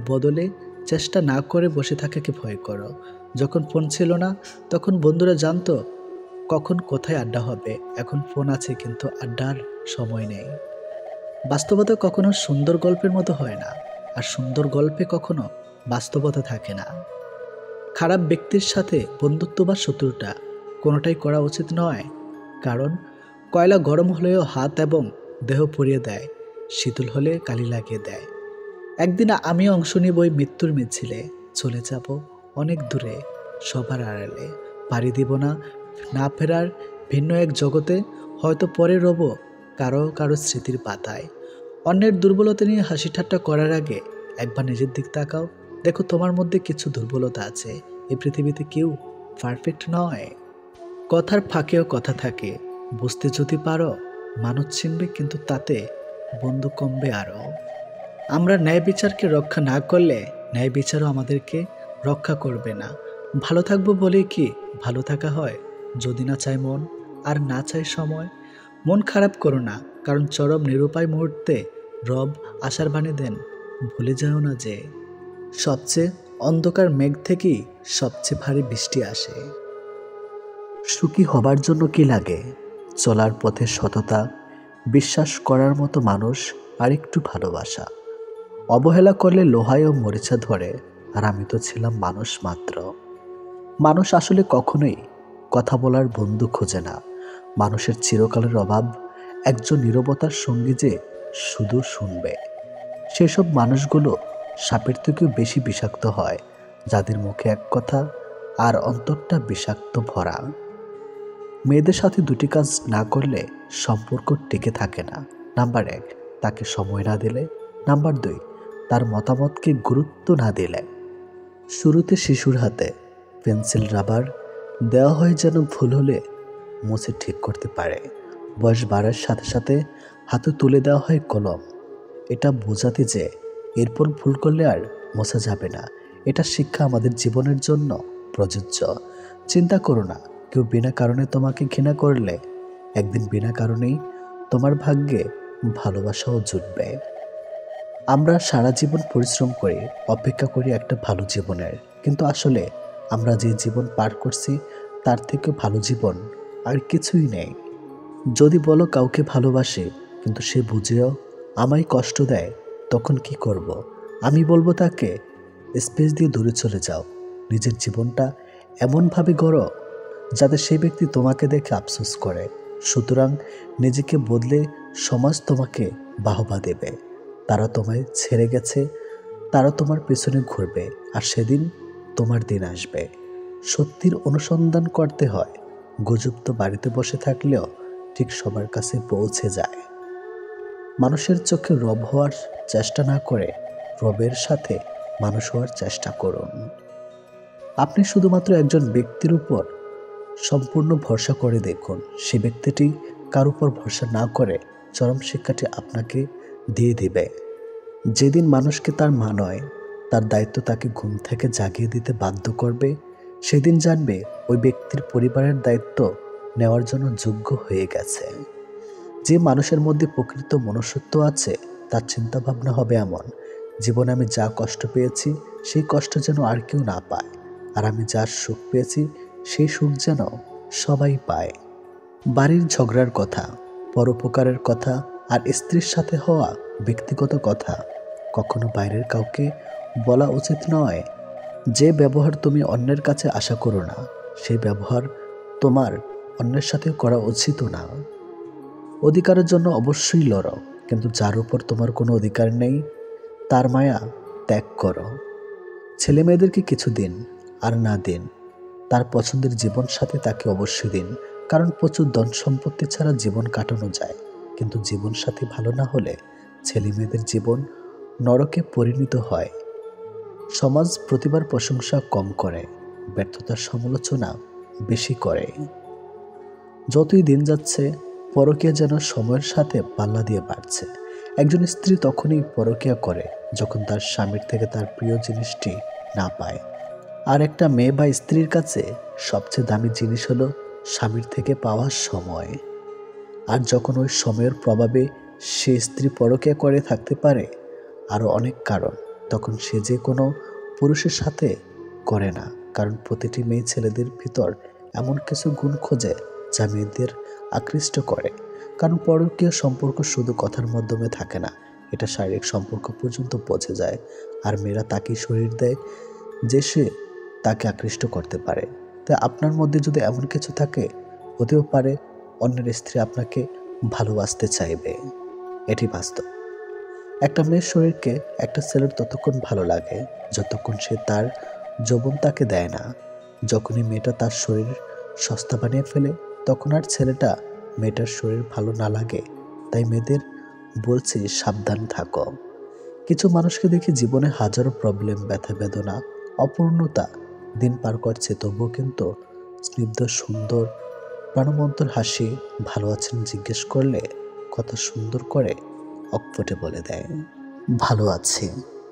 বদলে চেষ্টা না করে বসে থাকাকে ভয় করো। যখন ফোন ছিল না তখন বন্ধুরা জানতো কখন কোথায় আড্ডা হবে। এখন ফোন আছে কিন্তু আড্ডার সময় নেই। বাস্তবতা কখনো সুন্দর গল্পের মতো হয় না, আর সুন্দর গল্পে কখনো বাস্তবতা থাকে না। খারাপ ব্যক্তির সাথে বন্ধুত্ব বা শত্রুতা কোনোটাই করা উচিত নয়, কারণ কয়লা গরম হলেও হাত এবং দেহ পুড়িয়ে দেয়, শীতল হলে কালি লাগিয়ে দেয়। একদিন আমি অংশ নিব ওই মৃত্যুর মিছিলে, চলে যাব অনেক দূরে, সবার আড়ালে। পাড়ি দিব না না ফেরার ভিন্ন এক জগতে, হয়তো পরে রব কারো কারো স্মৃতির পাতায়। অন্যের দুর্বলতা নিয়ে হাসি ঠাট্টা করার আগে একবার নিজের দিক তাকাও, দেখো তোমার মধ্যে কিছু দুর্বলতা আছে। এই পৃথিবীতে কেউ পারফেক্ট নয়। কথার ফাঁকেও কথা থাকে, বুঝতে যদি পারো মানুষ চিনবে, কিন্তু তাতে বন্ধু কমবে আরও। আমরা ন্যায় বিচারকে রক্ষা না করলে ন্যায় বিচারও আমাদেরকে রক্ষা করবে না। ভালো থাকবো বলেই কি ভালো থাকা হয়? যদি না চায় মন, আর না চায় সময়। মন খারাপ করো না, কারণ চরম নিরুপায় মুহূর্তে রব আশার বাণী দেন, ভুলে যাও না যে সবচেয়ে অন্ধকার মেঘ থেকেই সবচেয়ে ভারী বৃষ্টি আসে। সুখী হবার জন্য কি লাগে? চলার পথে সততা, বিশ্বাস করার মতো মানুষ, আর একটু ভালোবাসা। অবহেলা করলে লোহায়ও মরিচা ধরে, আর আমি তো ছিলাম মানুষ মাত্র। মানুষ আসলে কখনোই কথা বলার বন্ধু খোঁজে না। মানুষের চিরকালের অভাব একজন নীরবতার সঙ্গী যে শুধু শুনবে। সেসব মানুষগুলো সাপের থেকেও বেশি বিষাক্ত হয়, যাদের মুখে এক কথা আর অন্তরটা বিষাক্ত ভরা। মেয়েদের সাথে দুটি কাজ না করলে সম্পর্ক টিকে থাকে না। নাম্বার 1, তাকে সময় না দিলে। নাম্বার 2, তার মতামতকে গুরুত্ব না দিলে। শুরুতে শিশুর হাতে পেন্সিল রাবার দেওয়া হয় যেন ভুল হলে মুছে ঠিক করতে পারে। বয়স বাড়ার সাথে সাথে হাতে তুলে দেওয়া হয় কলম, এটা বোঝাতে যে এরপর ভুল করলে আর মোছা যাবে না। এটা শিক্ষা আমাদের জীবনের জন্য প্রযোজ্য। চিন্তা করো না, কেউ বিনা কারণে তোমাকে ঘৃণা করলে একদিন বিনা কারণেই তোমার ভাগ্যে ভালোবাসাও জুটবে। আমরা সারা জীবন পরিশ্রম করি, অপেক্ষা করি একটা ভালো জীবনের, কিন্তু আসলে আমরা যে জীবন পার করছি তার থেকে ভালো জীবন আর কিছুই নেই। যদি বলো কাউকে ভালোবাসে কিন্তু সে বুঝেও আমায় কষ্ট দেয়, তখন কি করব? আমি বলবো তাকে স্পেস দিয়ে দূরে চলে যাও। নিজের জীবনটা এমনভাবে গড়ো যাতে সেই ব্যক্তি তোমাকে দেখে আফসোস করে। সুতরাং নিজেকে বদলে সমাজ তোমাকে বাহবা দেবে। তারা তোমায় ছেড়ে গেছে, তারা তোমার পেছনে ঘুরবে, আর সেদিন তোমার দিন আসবে। সত্যির অনুসন্ধান করতে হয়। গুজব তো বাড়িতে বসে থাকলেও ঠিক সবার কাছে পৌঁছে যায়। মানুষের চোখে রব হওয়ার চেষ্টা না করে রবের সাথে মানুষ হওয়ার চেষ্টা করুন। আপনি শুধুমাত্র একজন ব্যক্তির উপর সম্পূর্ণ ভরসা করে দেখুন, সে ব্যক্তিটি কার উপর ভরসা না করে চরম শিক্ষাটি আপনাকে দিয়ে দিবে। যেদিন মানুষকে তার মা নয়, তার দায়িত্ব তাকে ঘুম থেকে জাগিয়ে দিতে বাধ্য করবে, সেদিন জানবে ওই ব্যক্তির পরিবারের দায়িত্ব নেওয়ার জন্য যোগ্য হয়ে গেছে। যে মানুষের মধ্যে প্রকৃত মনুষ্যত্ব আছে, তার চিন্তা ভাবনা হবে এমন, জীবনে আমি যা কষ্ট পেয়েছি সেই কষ্ট যেন আর কেউ না পায়, আর আমি যার সুখ পেয়েছি সেই সুখ যেন সবাই পায়। বাড়ির ঝগড়ার কথা, পরোপকারের কথা আর স্ত্রীর সাথে হওয়া ব্যক্তিগত কথা কখনো বাইরের কাউকে বলা উচিত নয়। যে ব্যবহার তুমি অন্যের কাছে আশা করো না, সেই ব্যবহার তোমার অন্যের সাথে করা উচিত না। অধিকারের জন্য অবশ্যই লড়ো, কিন্তু যার উপর তোমার কোনো অধিকার নেই তার মায়া ত্যাগ করো। ছেলে মেয়েদেরকে কিছু দিন, আর না দিন তার পছন্দের জীবন সাথে তাকে অবশ্যই দিন, কারণ প্রচুর ধন সম্পত্তি ছাড়া জীবন কাটানো যায়, কিন্তু জীবন সাথী ভালো না হলে ছেলে মেয়েদের জীবন নরকে পরিণত হয়। সমাজ প্রতিবার প্রশংসা কম করে, ব্যর্থতার সমালোচনা বেশি করে। যতই দিন যাচ্ছে পরকীয়া যেন সময়ের সাথে পাল্লা দিয়ে বাড়ছে। একজন স্ত্রী তখনই পরকীয়া করে যখন তার স্বামীর থেকে তার প্রিয় জিনিসটি না পায়। আর একটা মেয়ে বা স্ত্রীর কাছে সবচেয়ে দামি জিনিস হলো স্বামীর থেকে পাওয়ার সময়। আর যখন ওই সময়ের প্রভাবে সে স্ত্রী পরকীয়া করে থাকতে পারে আরও অনেক কারণ, তখন সে যে কোনো পুরুষের সাথে করে না, কারণ প্রতিটি মেয়ে ছেলেদের ভিতর এমন কিছু গুণ খোঁজে যা মেয়েদের আকৃষ্ট করে। কারণ পরকীয়া সম্পর্ক শুধু কথার মাধ্যমে থাকে না, এটা শারীরিক সম্পর্ক পর্যন্ত পৌঁছে যায়। আর মেয়েরা তাকেই শরীর দেয় যে সে তাকে আকৃষ্ট করতে পারে। তাই আপনার মধ্যে যদি এমন কিছু থাকে, হতেও পারে অন্যের স্ত্রী আপনাকে ভালোবাসতে চাইবে। এটি বাস্তব। একটা মেয়ের শরীরকে একটা ছেলের ততক্ষণ ভালো লাগে যতক্ষণ সে তার যৌবন তাকে দেয় না। যখনই মেয়েটা তার শরীর সস্তা বানিয়ে ফেলে, তখন আর ছেলেটা মেয়েটার শরীর ভালো না লাগে। তাই মেয়েদের বলছি, সাবধান থাকো। কিছু মানুষকে দেখি জীবনে হাজারো প্রবলেম, ব্যথা বেদনা, অপূর্ণতা দিন পার করছে, তবুও কিন্তু স্নিগ্ধ সুন্দর প্রাণবন্তর হাসি। ভালো আছেন জিজ্ঞেস করলে কত সুন্দর করে অকপটে বলে দেয় ভালো আছি,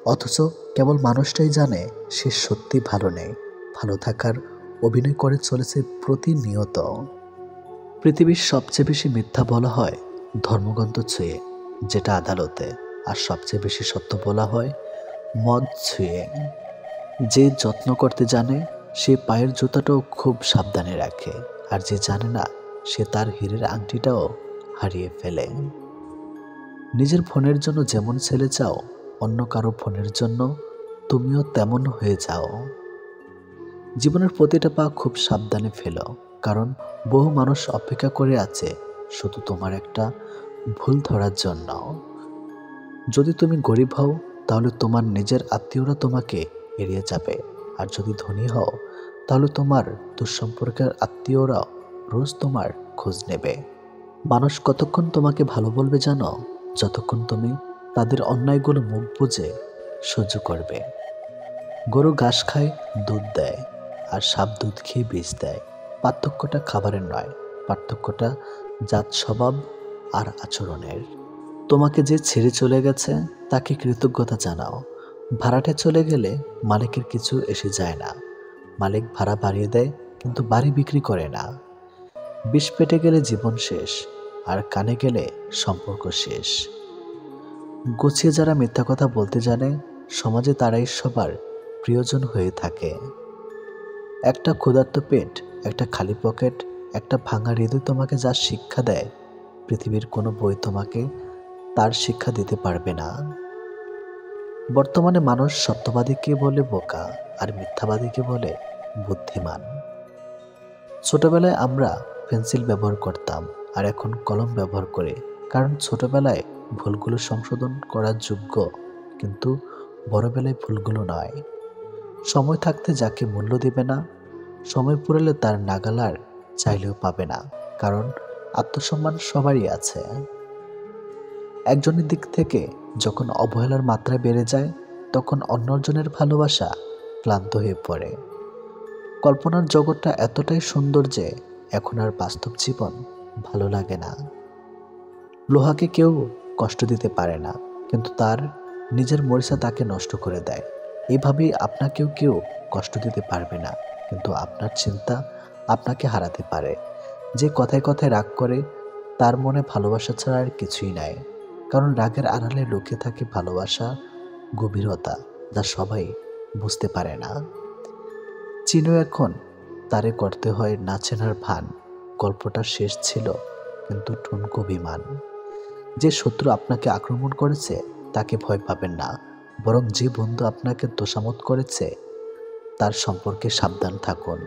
অথচ কেবল মানুষটাই জানে সে সত্যি ভালো নেই। ভালো থাকার অভিনয় করে চলেছে প্রতিনিয়ত। পৃথিবীর সবচেয়ে বেশি মিথ্যা বলা হয় ধর্মগ্রন্থ ছুঁয়ে, যেটা আদালতে, আর সবচেয়ে বেশি সত্য বলা হয় মদ ছুঁয়ে। যে যত্ন করতে জানে সে পায়ের জুতাটাও খুব সাবধানে রাখে, আর যে জানে না সে তার হীরের আংটিটাও হারিয়ে ফেলে। নিজের ফোনের জন্য যেমন ছেলে চাও, অন্য কারো ফোনের জন্য তুমিও তেমন হয়ে যাও। জীবনের প্রতিটা পা খুব সাবধানে ফেলো, কারণ বহু মানুষ অপেক্ষা করে আছে শুধু তোমার একটা ভুল ধরার জন্য। যদি তুমি গরিব হও তাহলে তোমার নিজের আত্মীয়রা তোমাকে এড়িয়ে যাবে, আর যদি ধনী হও তাহলে তোমার দুঃসম্পর্কের আত্মীয়রা রোজ তোমার খোঁজ নেবে। মানুষ কতক্ষণ তোমাকে ভালো বলবে জানো? যতক্ষণ তুমি তাদের অন্যায়গুলো মুখ বুজে সহ্য করবে। গরু ঘাস খায়, দুধ দেয়, আর সাপ দুধ খেয়ে বিষ দেয়। পার্থক্যটা খাবারের নয়, পার্থক্যটা জাত স্বভাব আর আচরণের। তোমাকে যে ছেড়ে চলে গেছে তাকে কৃতজ্ঞতা জানাও। ভাড়াটে চলে গেলে মালিকের কিছু এসে যায় না। মালিক ভাড়া বাড়িয়ে দেয় কিন্তু বাড়ি বিক্রি করে না। বিষ পেটে গেলে জীবন শেষ, আর কানে গেলে সম্পর্ক শেষ। গুছিয়ে যারা মিথ্যা কথা বলতে জানে সমাজে তারাই সবার প্রিয়জন হয়ে থাকে। একটা ক্ষুধার্ত পেট, একটা খালি পকেট, একটা ভাঙা হৃদয় তোমাকে যা শিক্ষা দেয় পৃথিবীর কোনো বই তোমাকে তার শিক্ষা দিতে পারবে না। বর্তমানে মানুষ সত্যবাদীকে বলে বোকা আর মিথ্যাবাদীকে বলে বুদ্ধিমান। ছোটবেলায় আমরা পেন্সিল ব্যবহার করতাম আর এখন কলম ব্যবহার করি, কারণ ছোটবেলায় ভুলগুলো সংশোধন করার যোগ্য, কিন্তু বড়বেলায় ভুলগুলো নয়। সময় থাকতে যাকে মূল্য দিবে না, সময় পুরলে তার নাগাল চাইলেও পাবে না, কারণ আত্মসম্মান সবারই আছে। একজনের দিক থেকে যখন অবহেলার মাত্রা বেড়ে যায় তখন অন্যজনের ভালোবাসা ক্লান্ত হয়ে পড়ে। কল্পনার জগৎটা এতটাই সুন্দর যে এখন আর বাস্তব জীবন ভালো লাগে না। লোহাকে কেউ কষ্ট দিতে পারে না, কিন্তু তার নিজের মরিচা তাকে নষ্ট করে দেয়। এইভাবেই আপনাকেও কেউ কষ্ট দিতে পারবে না, কিন্তু আপনার চিন্তা আপনাকে হারাতে পারে। যে কথায় কথায় রাগ করে তার মনে ভালোবাসা ছাড়া আর কিছুই নাই, কারণ রাগের আড়ালে লুকিয়ে থাকে ভালোবাসা, গভীরতা, যা সবাই বুঝতে পারে না। চিনো এখন তারে করতে হয় না চেনার ভান। গল্পটা শেষ ছিল, কিন্তু ঠুনকো বিমান। যে শত্রু আপনাকে আক্রমণ করেছে তাকে ভয় পাবেন না, বরং যে বন্ধু আপনাকে তোষামত করেছে তার সম্পর্কে সাবধান থাকুন।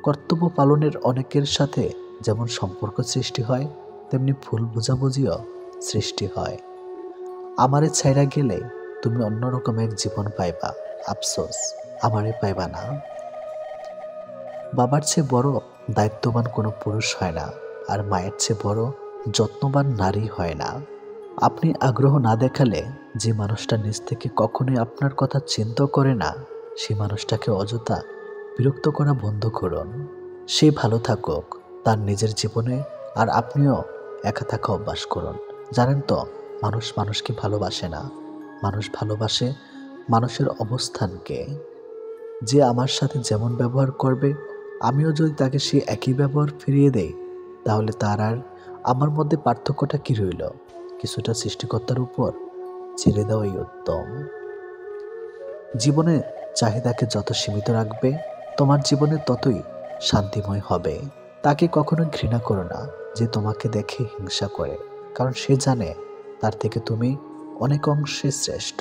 কর্তব্য পালনের অনেকের সাথে যেমন সম্পর্ক সৃষ্টি হয়, তেমনি ভুল বোঝাবুঝিও সৃষ্টি হয়। আমারে ছাইরা গেলে তুমি অন্যরকম এক জীবন পাইবা, আফসোস আমারে পাইবা না। বাবার চেয়ে বড় দায়িত্ববান কোনো পুরুষ হয় না, আর মায়ের চেয়ে বড় যত্নবান নারী হয় না। আপনি আগ্রহ না দেখালে যে মানুষটা নিজ থেকে কখনোই আপনার কথা চিন্তা করে না, সেই মানুষটাকে অযথা বিরক্ত করা বন্ধ করুন। সে ভালো থাকুক তার নিজের জীবনে, আর আপনিও একা থাকা অভ্যাস করুন। জানেন তো, মানুষ মানুষকে ভালোবাসে না, মানুষ ভালোবাসে মানুষের অবস্থানকে। যে আমার সাথে যেমন ব্যবহার করবে, আমিও যদি তাকে সে একই ব্যবহার ফিরিয়ে দেই, তাহলে তার আর আমার মধ্যে পার্থক্যটা কি রইল? কিছুটা সৃষ্টিকর্তার উপর ছেড়ে দেওয়াই উত্তম। জীবনে চাহিদাকে যত সীমিত রাখবে, তোমার জীবনে ততই শান্তিময় হবে। তাকে কখনো ঘৃণা করো না যে তোমাকে দেখে হিংসা করে, কারণ সে জানে তার থেকে তুমি অনেক অংশে শ্রেষ্ঠ।